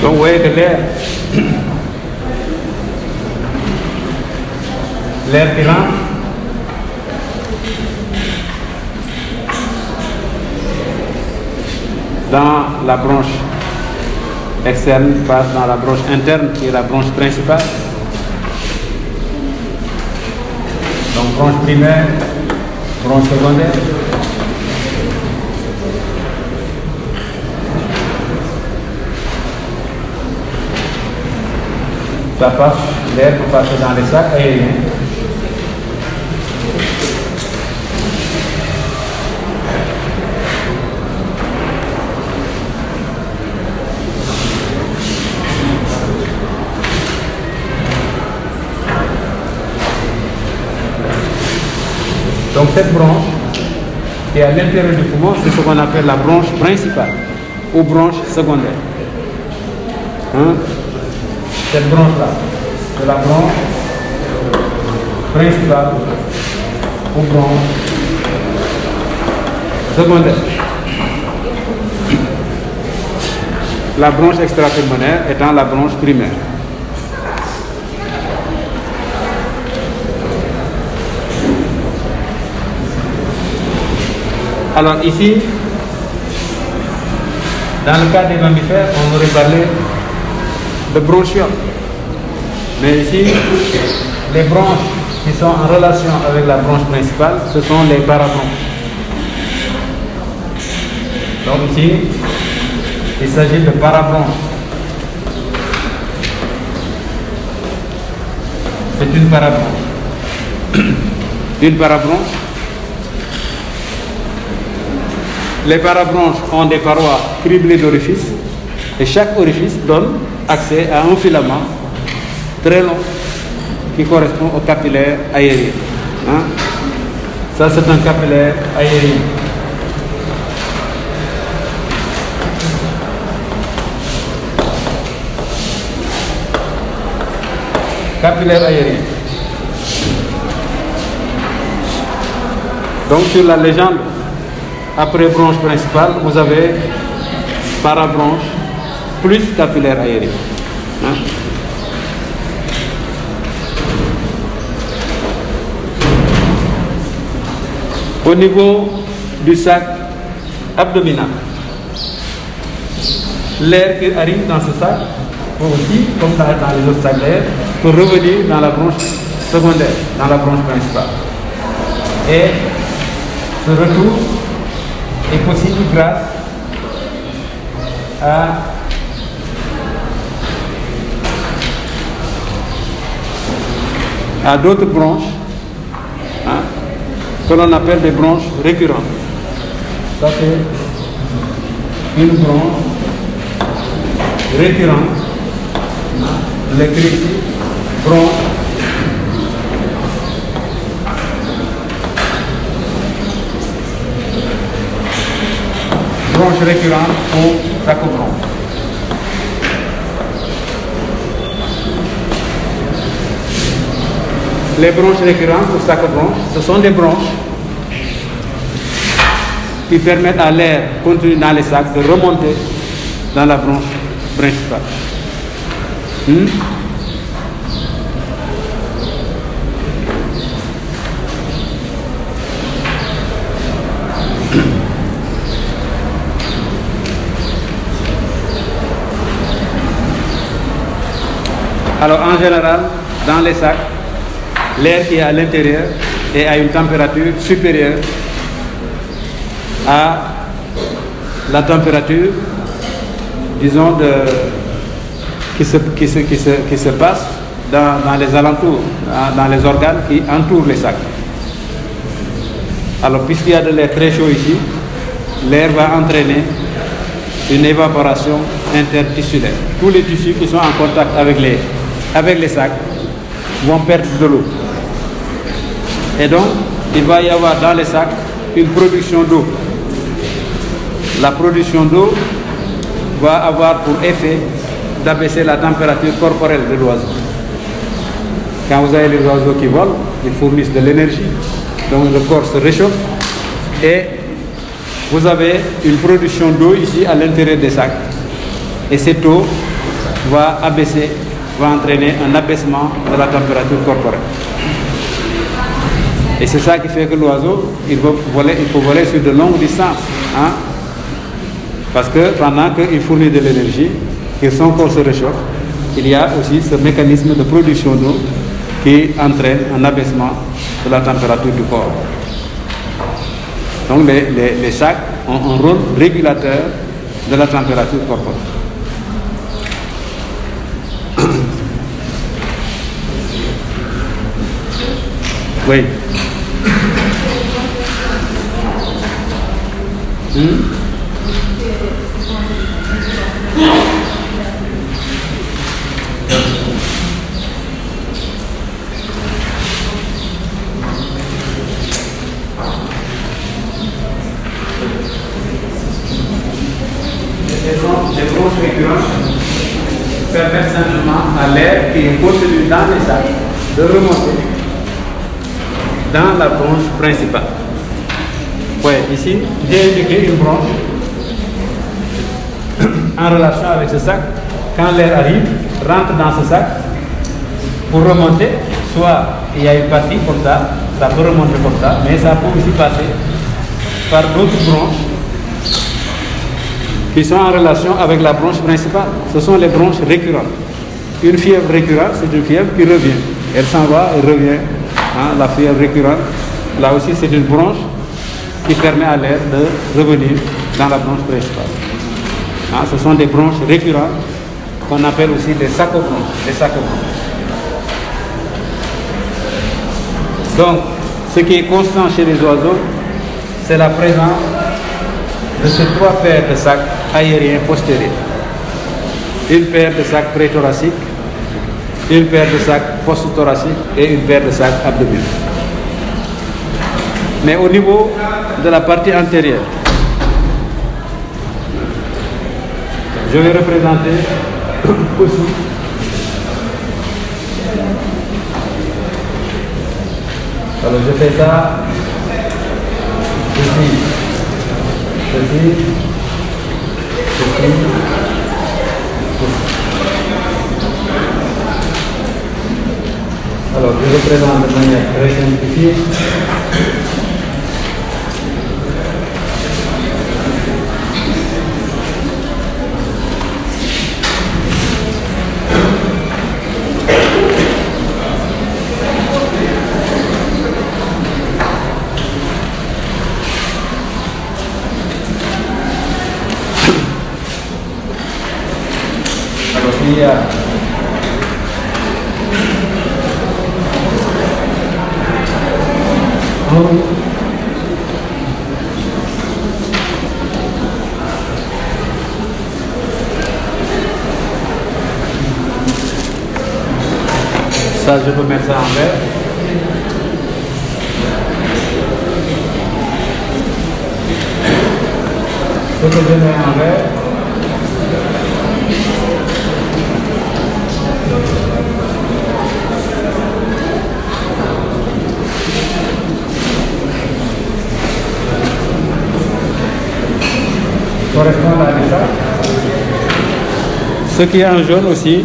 Donc vous voyez que l'air l'air qui rentre dans la branche externe passe dans la branche interne qui est la branche principale. Donc branche primaire, branche secondaire. Ça passe, l'air peut passer dans les sacs aériens. Donc cette branche qui est à l'intérieur du poumon, c'est ce qu'on appelle la branche principale ou branche secondaire. Hein? Cette branche-là, c'est la branche principale ou branche secondaire. La branche extrapulmonaire étant la branche primaire. Alors ici, dans le cas des mammifères, on aurait parlé de bronchioles. Mais ici, les branches qui sont en relation avec la branche principale, ce sont les parabronches. Donc ici, il s'agit de parabronches. C'est une parabronche. Une parabronche. Les parabronches ont des parois criblées d'orifices et chaque orifice donne accès à un filament très long qui correspond au capillaire aérien. Hein? Ça, c'est un capillaire aérien. Capillaire aérien. Donc, sur la légende, après branche principale, vous avez parabronche plus capillaire aérien. Hein? Au niveau du sac abdominal, l'air qui arrive dans ce sac peut aussi, comme dans les autres sacs d'air, peut revenir dans la branche secondaire, dans la branche principale. Et ce retour est possible grâce à d'autres branches, hein, que l'on appelle des branches récurrentes. Ça c'est une branche récurrente. Je l'écris ici, branche récurrente ou sacobranche. Les branches récurrentes ou sacobranches, ce sont des branches qui permettent à l'air contenu dans les sacs de remonter dans la branche principale. Alors en général, dans les sacs, l'air qui est à l'intérieur est à une température supérieure à la température, disons, qui se passe dans les alentours, dans les organes qui entourent les sacs. Alors puisqu'il y a de l'air très chaud ici, l'air va entraîner une évaporation intertissulaire. Tous les tissus qui sont en contact avec les sacs vont perdre de l'eau. Et donc, il va y avoir dans les sacs une production d'eau. La production d'eau va avoir pour effet d'abaisser la température corporelle de l'oiseau. Quand vous avez les oiseaux qui volent, ils fournissent de l'énergie, donc le corps se réchauffe et vous avez une production d'eau ici à l'intérieur des sacs. Et cette eau va entraîner un abaissement de la température corporelle. Et c'est ça qui fait que l'oiseau, il peut voler sur de longues distances. Hein? Parce que pendant qu'il fournit de l'énergie, que son corps se réchauffe, il y a aussi ce mécanisme de production d'eau qui entraîne un abaissement de la température du corps. Donc les sacs ont un rôle régulateur de la température corporelle. Oui. Les bronches récurrentes permettent simplement à l'air qui est contenu dans les sacs de remonter dans la bronche principale. Oui, ici, j'ai indiqué une bronche en relation avec ce sac. Quand l'air arrive, rentre dans ce sac pour remonter, soit il y a une partie comme ça peut remonter comme ça, mais ça peut aussi passer par d'autres bronches qui sont en relation avec la bronche principale. Ce sont les bronches récurrentes. Une fièvre récurrente, c'est une fièvre qui revient. Elle s'en va et revient. Hein, la fièvre récurrente, là aussi, c'est une bronche qui permet à l'air de revenir dans la bronche principale. Hein, ce sont des bronches récurrentes qu'on appelle aussi des sacobronches. Donc, ce qui est constant chez les oiseaux, c'est la présence de ces trois paires de sacs aériens postérieurs. Une paire de sacs préthoraciques, une paire de sacs post-thoraciques et une paire de sacs abdominaux. Mais au niveau de la partie antérieure, je vais représenter aussi alors je fais ça ceci. Alors, je représente de manière très simplifiée. Alors, il y a ça, je peux mettre ça en vert. Ce que je mets en vert, correspond à ça. Ce qui est en jaune aussi,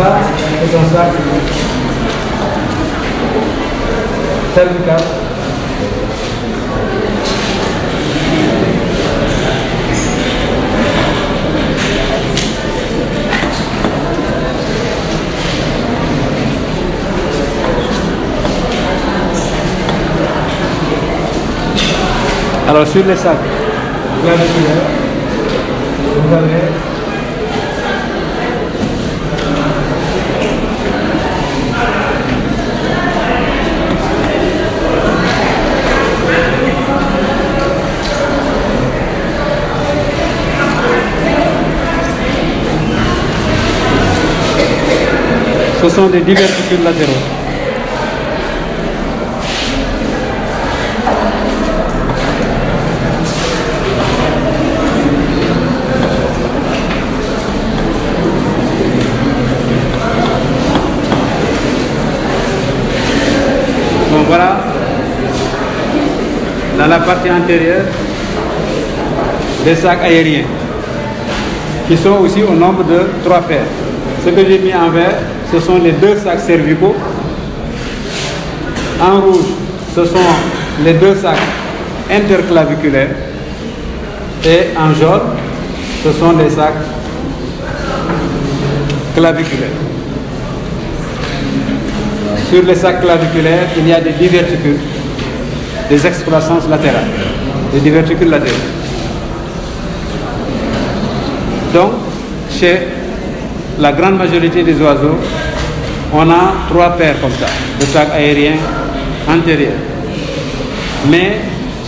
ça, c'est un sac cervical. Alors sur les sacs, vous avez ce sont des diverticules latéraux. Bon, voilà, dans la partie antérieure, des sacs aériens qui sont aussi au nombre de 3 paires. Ce que j'ai mis en vert, ce sont les 2 sacs cervicaux. En rouge, ce sont les 2 sacs interclaviculaires. Et en jaune, ce sont les sacs claviculaires. Sur les sacs claviculaires, il y a des diverticules, des excroissances latérales, des diverticules latéraux. Donc, chez la grande majorité des oiseaux, on a 3 paires comme ça, de sacs aériens antérieurs. Mais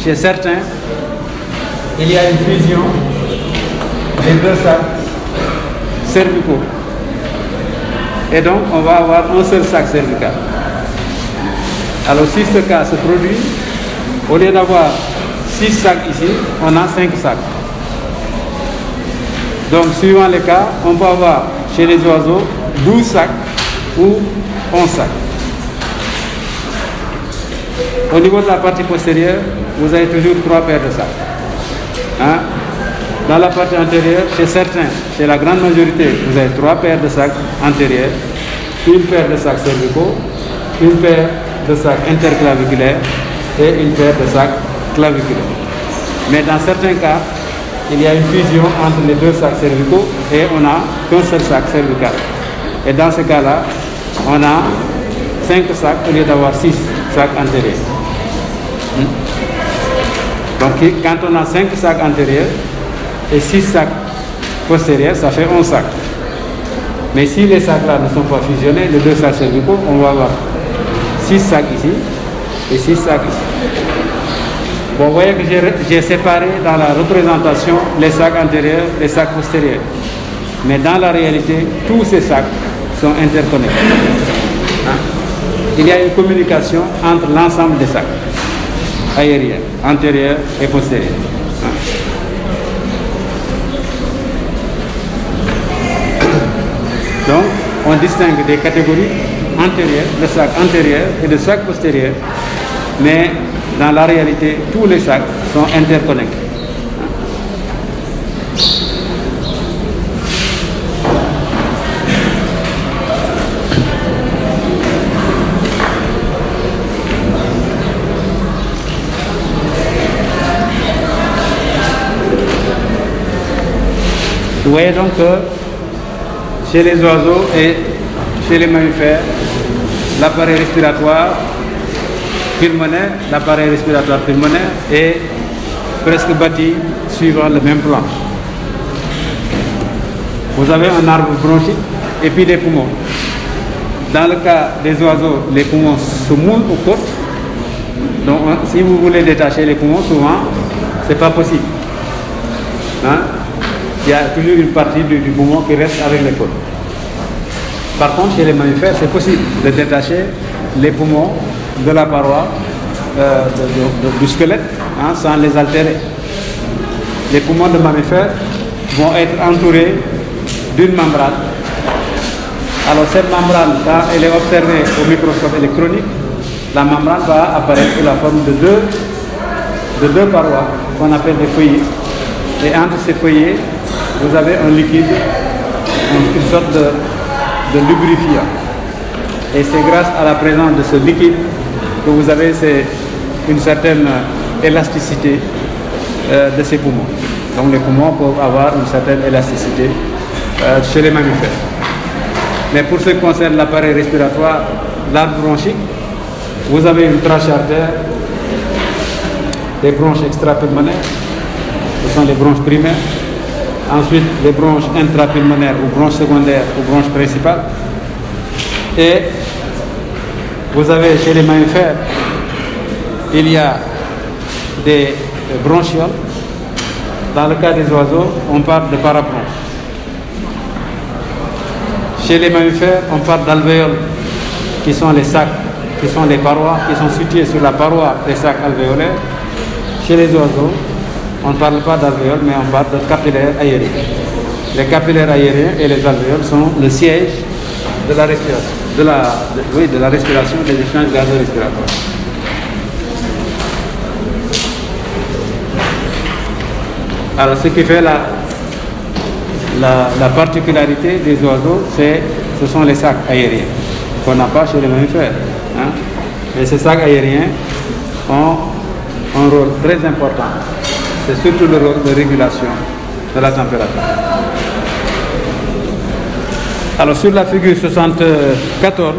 chez certains, il y a une fusion des 2 sacs cervicaux. Et donc, on va avoir un seul sac cervical. Alors, si ce cas se produit, au lieu d'avoir 6 sacs ici, on a 5 sacs. Donc, suivant les cas, on peut avoir chez les oiseaux 12 sacs ou 11 sacs. Au niveau de la partie postérieure, vous avez toujours 3 paires de sacs. Hein? Dans la partie antérieure, chez certains, chez la grande majorité, vous avez 3 paires de sacs antérieurs, une paire de sacs cervicaux, une paire de sacs interclaviculaires et une paire de sacs claviculaires. Mais dans certains cas, il y a une fusion entre les 2 sacs cervicaux et on n'a qu'un seul sac cervical. Et dans ce cas-là, on a 5 sacs au lieu d'avoir 6 sacs antérieurs. Donc quand on a 5 sacs antérieurs et 6 sacs postérieurs, ça fait 11 sacs. Mais si les sacs-là ne sont pas fusionnés, les 2 sacs cervicaux, on va avoir 6 sacs ici et 6 sacs ici. Bon, vous voyez que j'ai séparé dans la représentation les sacs antérieurs et les sacs postérieurs. Mais dans la réalité, tous ces sacs sont interconnectés. Hein? Il y a une communication entre l'ensemble des sacs aériens, antérieurs et postérieurs. Hein? Donc, on distingue des catégories antérieures, de sacs antérieurs et de sacs postérieurs, mais dans la réalité, tous les sacs sont interconnectés. Vous voyez donc que chez les oiseaux et chez les mammifères, l'appareil respiratoire pulmonaire, l'appareil respiratoire pulmonaire est presque bâti suivant le même plan. Vous avez un arbre bronchique et puis des poumons. Dans le cas des oiseaux, les poumons se moulent aux côtes. Donc si vous voulez détacher les poumons, souvent, ce n'est pas possible. Hein? Il y a toujours une partie du poumon qui reste avec les côtes. Par contre, chez les mammifères, c'est possible de détacher les poumons de la paroi du squelette, hein, sans les altérer. Les poumons de mammifères vont être entourés d'une membrane. Alors cette membrane, quand elle est observée au microscope électronique, la membrane va apparaître sous la forme de deux parois qu'on appelle des feuillets. Et entre ces feuillets, vous avez un liquide, une sorte de lubrifiant. Et c'est grâce à la présence de ce liquide que vous avez une certaine élasticité de ces poumons. Donc les poumons peuvent avoir une certaine élasticité chez les mammifères. Mais pour ce qui concerne l'appareil respiratoire, l'arbre bronchique, vous avez une trachée artère, des bronches extrapulmonaires, ce sont les bronches primaires. Ensuite, les bronches intrapulmonaires ou bronches secondaires ou bronches principales. Et vous avez chez les mammifères, il y a des bronchioles. Dans le cas des oiseaux, on parle de parabronches. Chez les mammifères, on parle d'alvéoles, qui sont les sacs, qui sont les parois, qui sont situés sur la paroi des sacs alvéolaires. Chez les oiseaux, on ne parle pas d'alvéoles, mais on parle de capillaires aériens. Les capillaires aériens et les alvéoles sont le siège de la respiration, de la respiration des échanges gazeux respiratoires. Alors, ce qui fait la particularité des oiseaux, ce sont les sacs aériens, qu'on n'a pas chez les mammifères. Hein? Mais ces sacs aériens ont un rôle très important. C'est surtout le rôle de régulation de la température. Alors, sur la figure 74,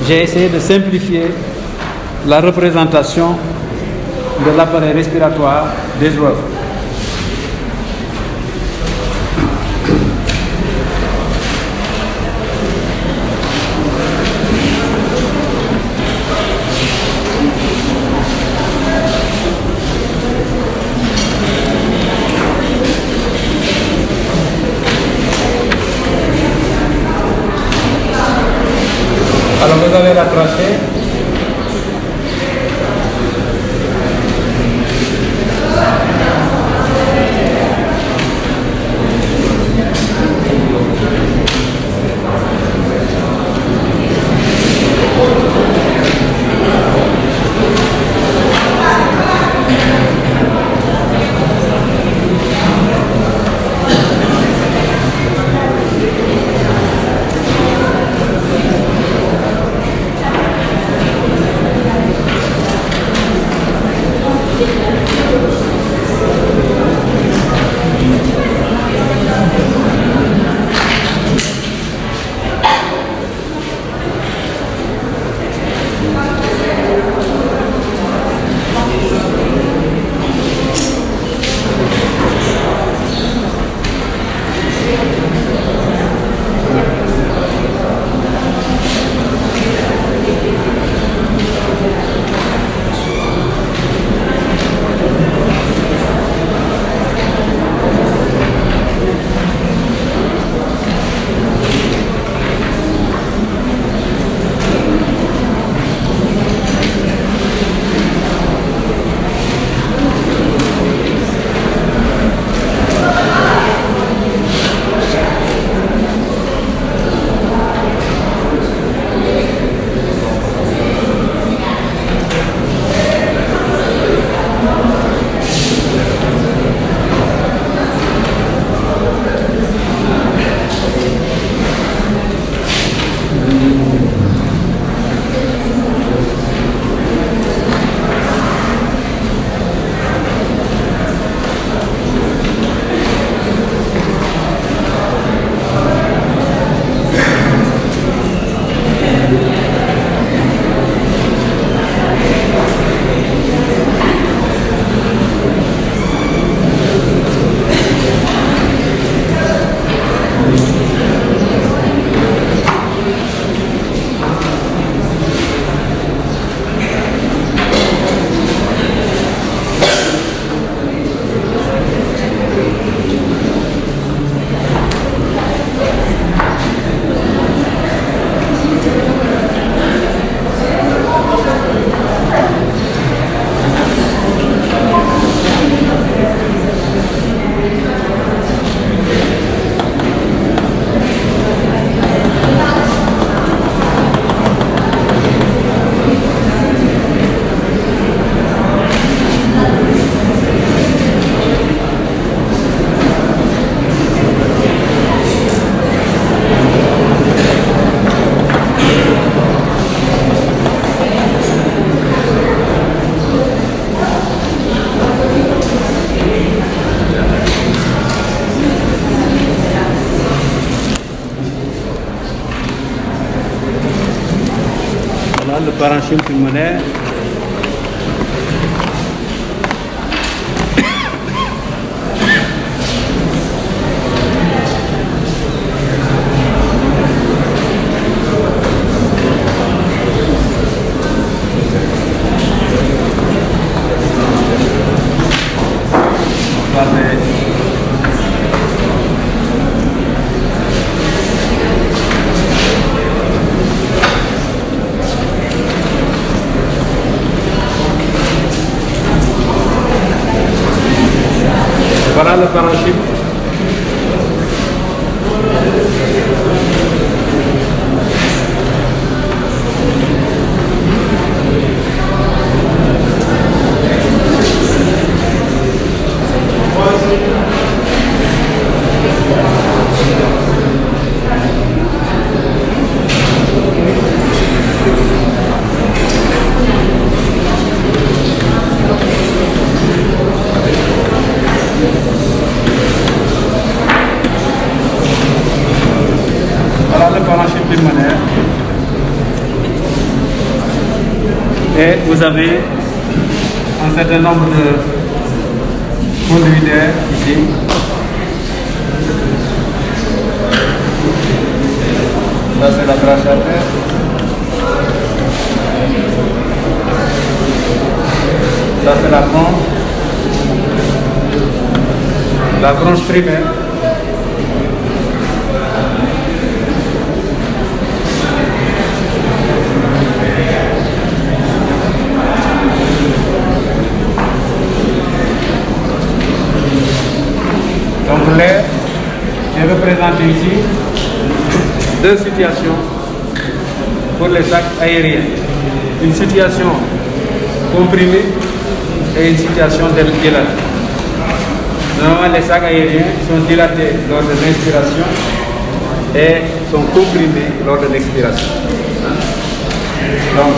j'ai essayé de simplifier la représentation de l'appareil respiratoire des oiseaux. Alors vous avez la trachée. Le parenchyme pulmonaire. Voilà le parenchyme. Pulmonaire. Et vous avez un certain nombre de conduits d'air ici. Ça c'est la trace artère. Ça c'est la bronche. La bronche primaire. Donc l'air est représenté ici deux situations pour les sacs aériens. Une situation comprimée et une situation dilatée. Normalement, les sacs aériens sont dilatés lors de l'inspiration et sont comprimés lors de l'expiration. Donc,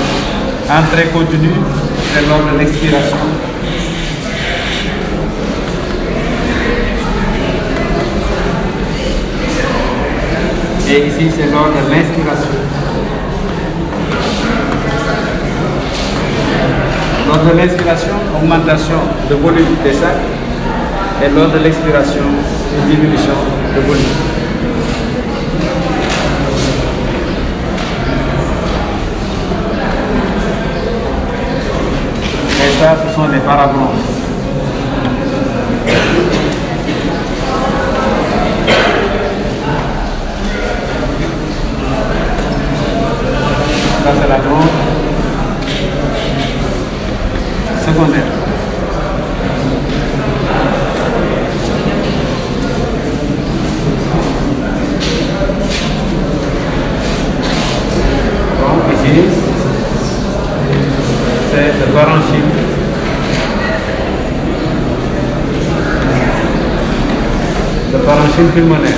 entrée continue et lors de l'expiration. Et ici, c'est lors de l'inspiration. Lors de l'inspiration, augmentation de volume des sacs. Et lors de l'expiration, une diminution de volume. Et ça, ce sont les parabronches. Ça, c'est la bronche secondaire. Donc ici, c'est le parenchyme. Le parenchyme pulmonaire.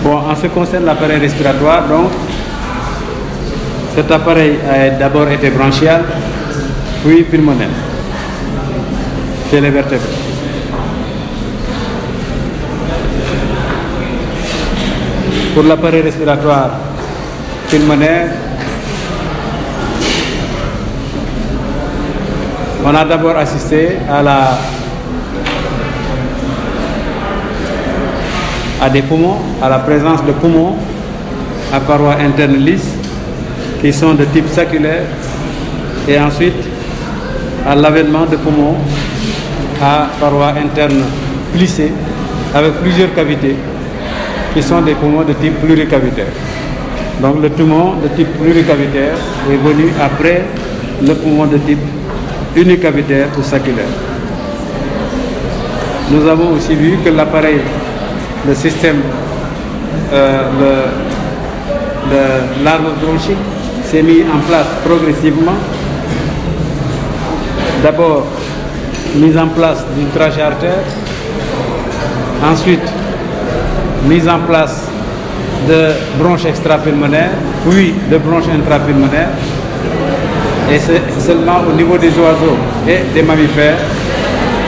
Bon, en ce qui concerne l'appareil respiratoire, donc, cet appareil a d'abord été branchial, puis pulmonaire, chez les vertébrés. Pour l'appareil respiratoire pulmonaire, on a d'abord assisté à des poumons, à la présence de poumons à parois internes lisses qui sont de type saculaire, et ensuite à l'avènement de poumons à parois internes plissées avec plusieurs cavités qui sont des poumons de type pluricavitaire. Donc le poumon de type pluricavitaire est venu après le poumon de type unicavitaire ou saculaire. Nous avons aussi vu que l'appareil, le système, l'arbre bronchique s'est mis en place progressivement. D'abord, mise en place d'une trachée artère, ensuite mise en place de bronches extra-pulmonaires, puis de bronches intrapulmonaires. Et c'est seulement au niveau des oiseaux et des mammifères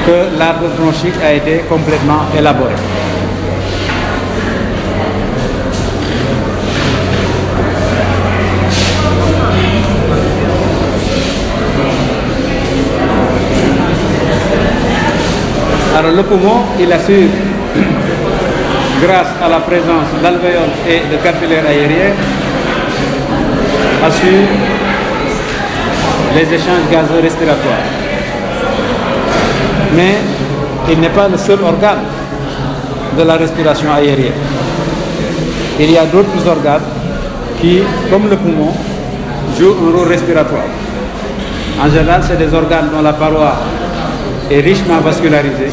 que l'arbre bronchique a été complètement élaboré. Alors le poumon, il assure, grâce à la présence d'alvéoles et de capillaires aériens, assure les échanges gazeux respiratoires. Mais il n'est pas le seul organe de la respiration aérienne. Il y a d'autres organes qui, comme le poumon, jouent un rôle respiratoire. En général, c'est des organes dont la paroi est richement vascularisée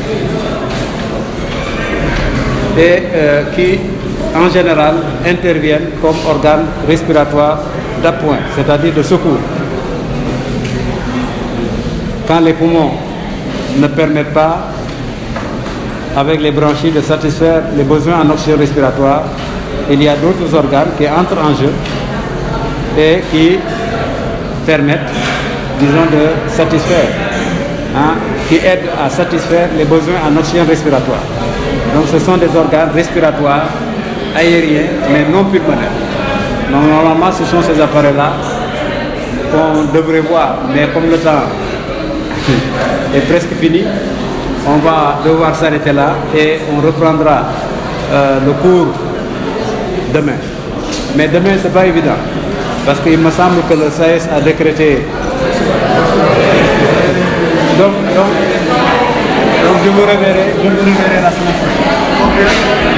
et qui, en général, interviennent comme organes respiratoires d'appoint, c'est-à-dire de secours. Quand les poumons ne permettent pas, avec les bronchies, de satisfaire les besoins en oxygène respiratoire, il y a d'autres organes qui entrent en jeu et qui permettent, disons, de satisfaire, qui aident à satisfaire les besoins en oxygène respiratoire. Donc ce sont des organes respiratoires aériens, mais non pulmonaires. Donc normalement, ce sont ces appareils-là qu'on devrait voir, mais comme le temps est presque fini, on va devoir s'arrêter là et on reprendra le cours demain. Mais demain, ce n'est pas évident, parce qu'il me semble que le SAES a décrété. Donc je vous reverrai la semaine prochaine.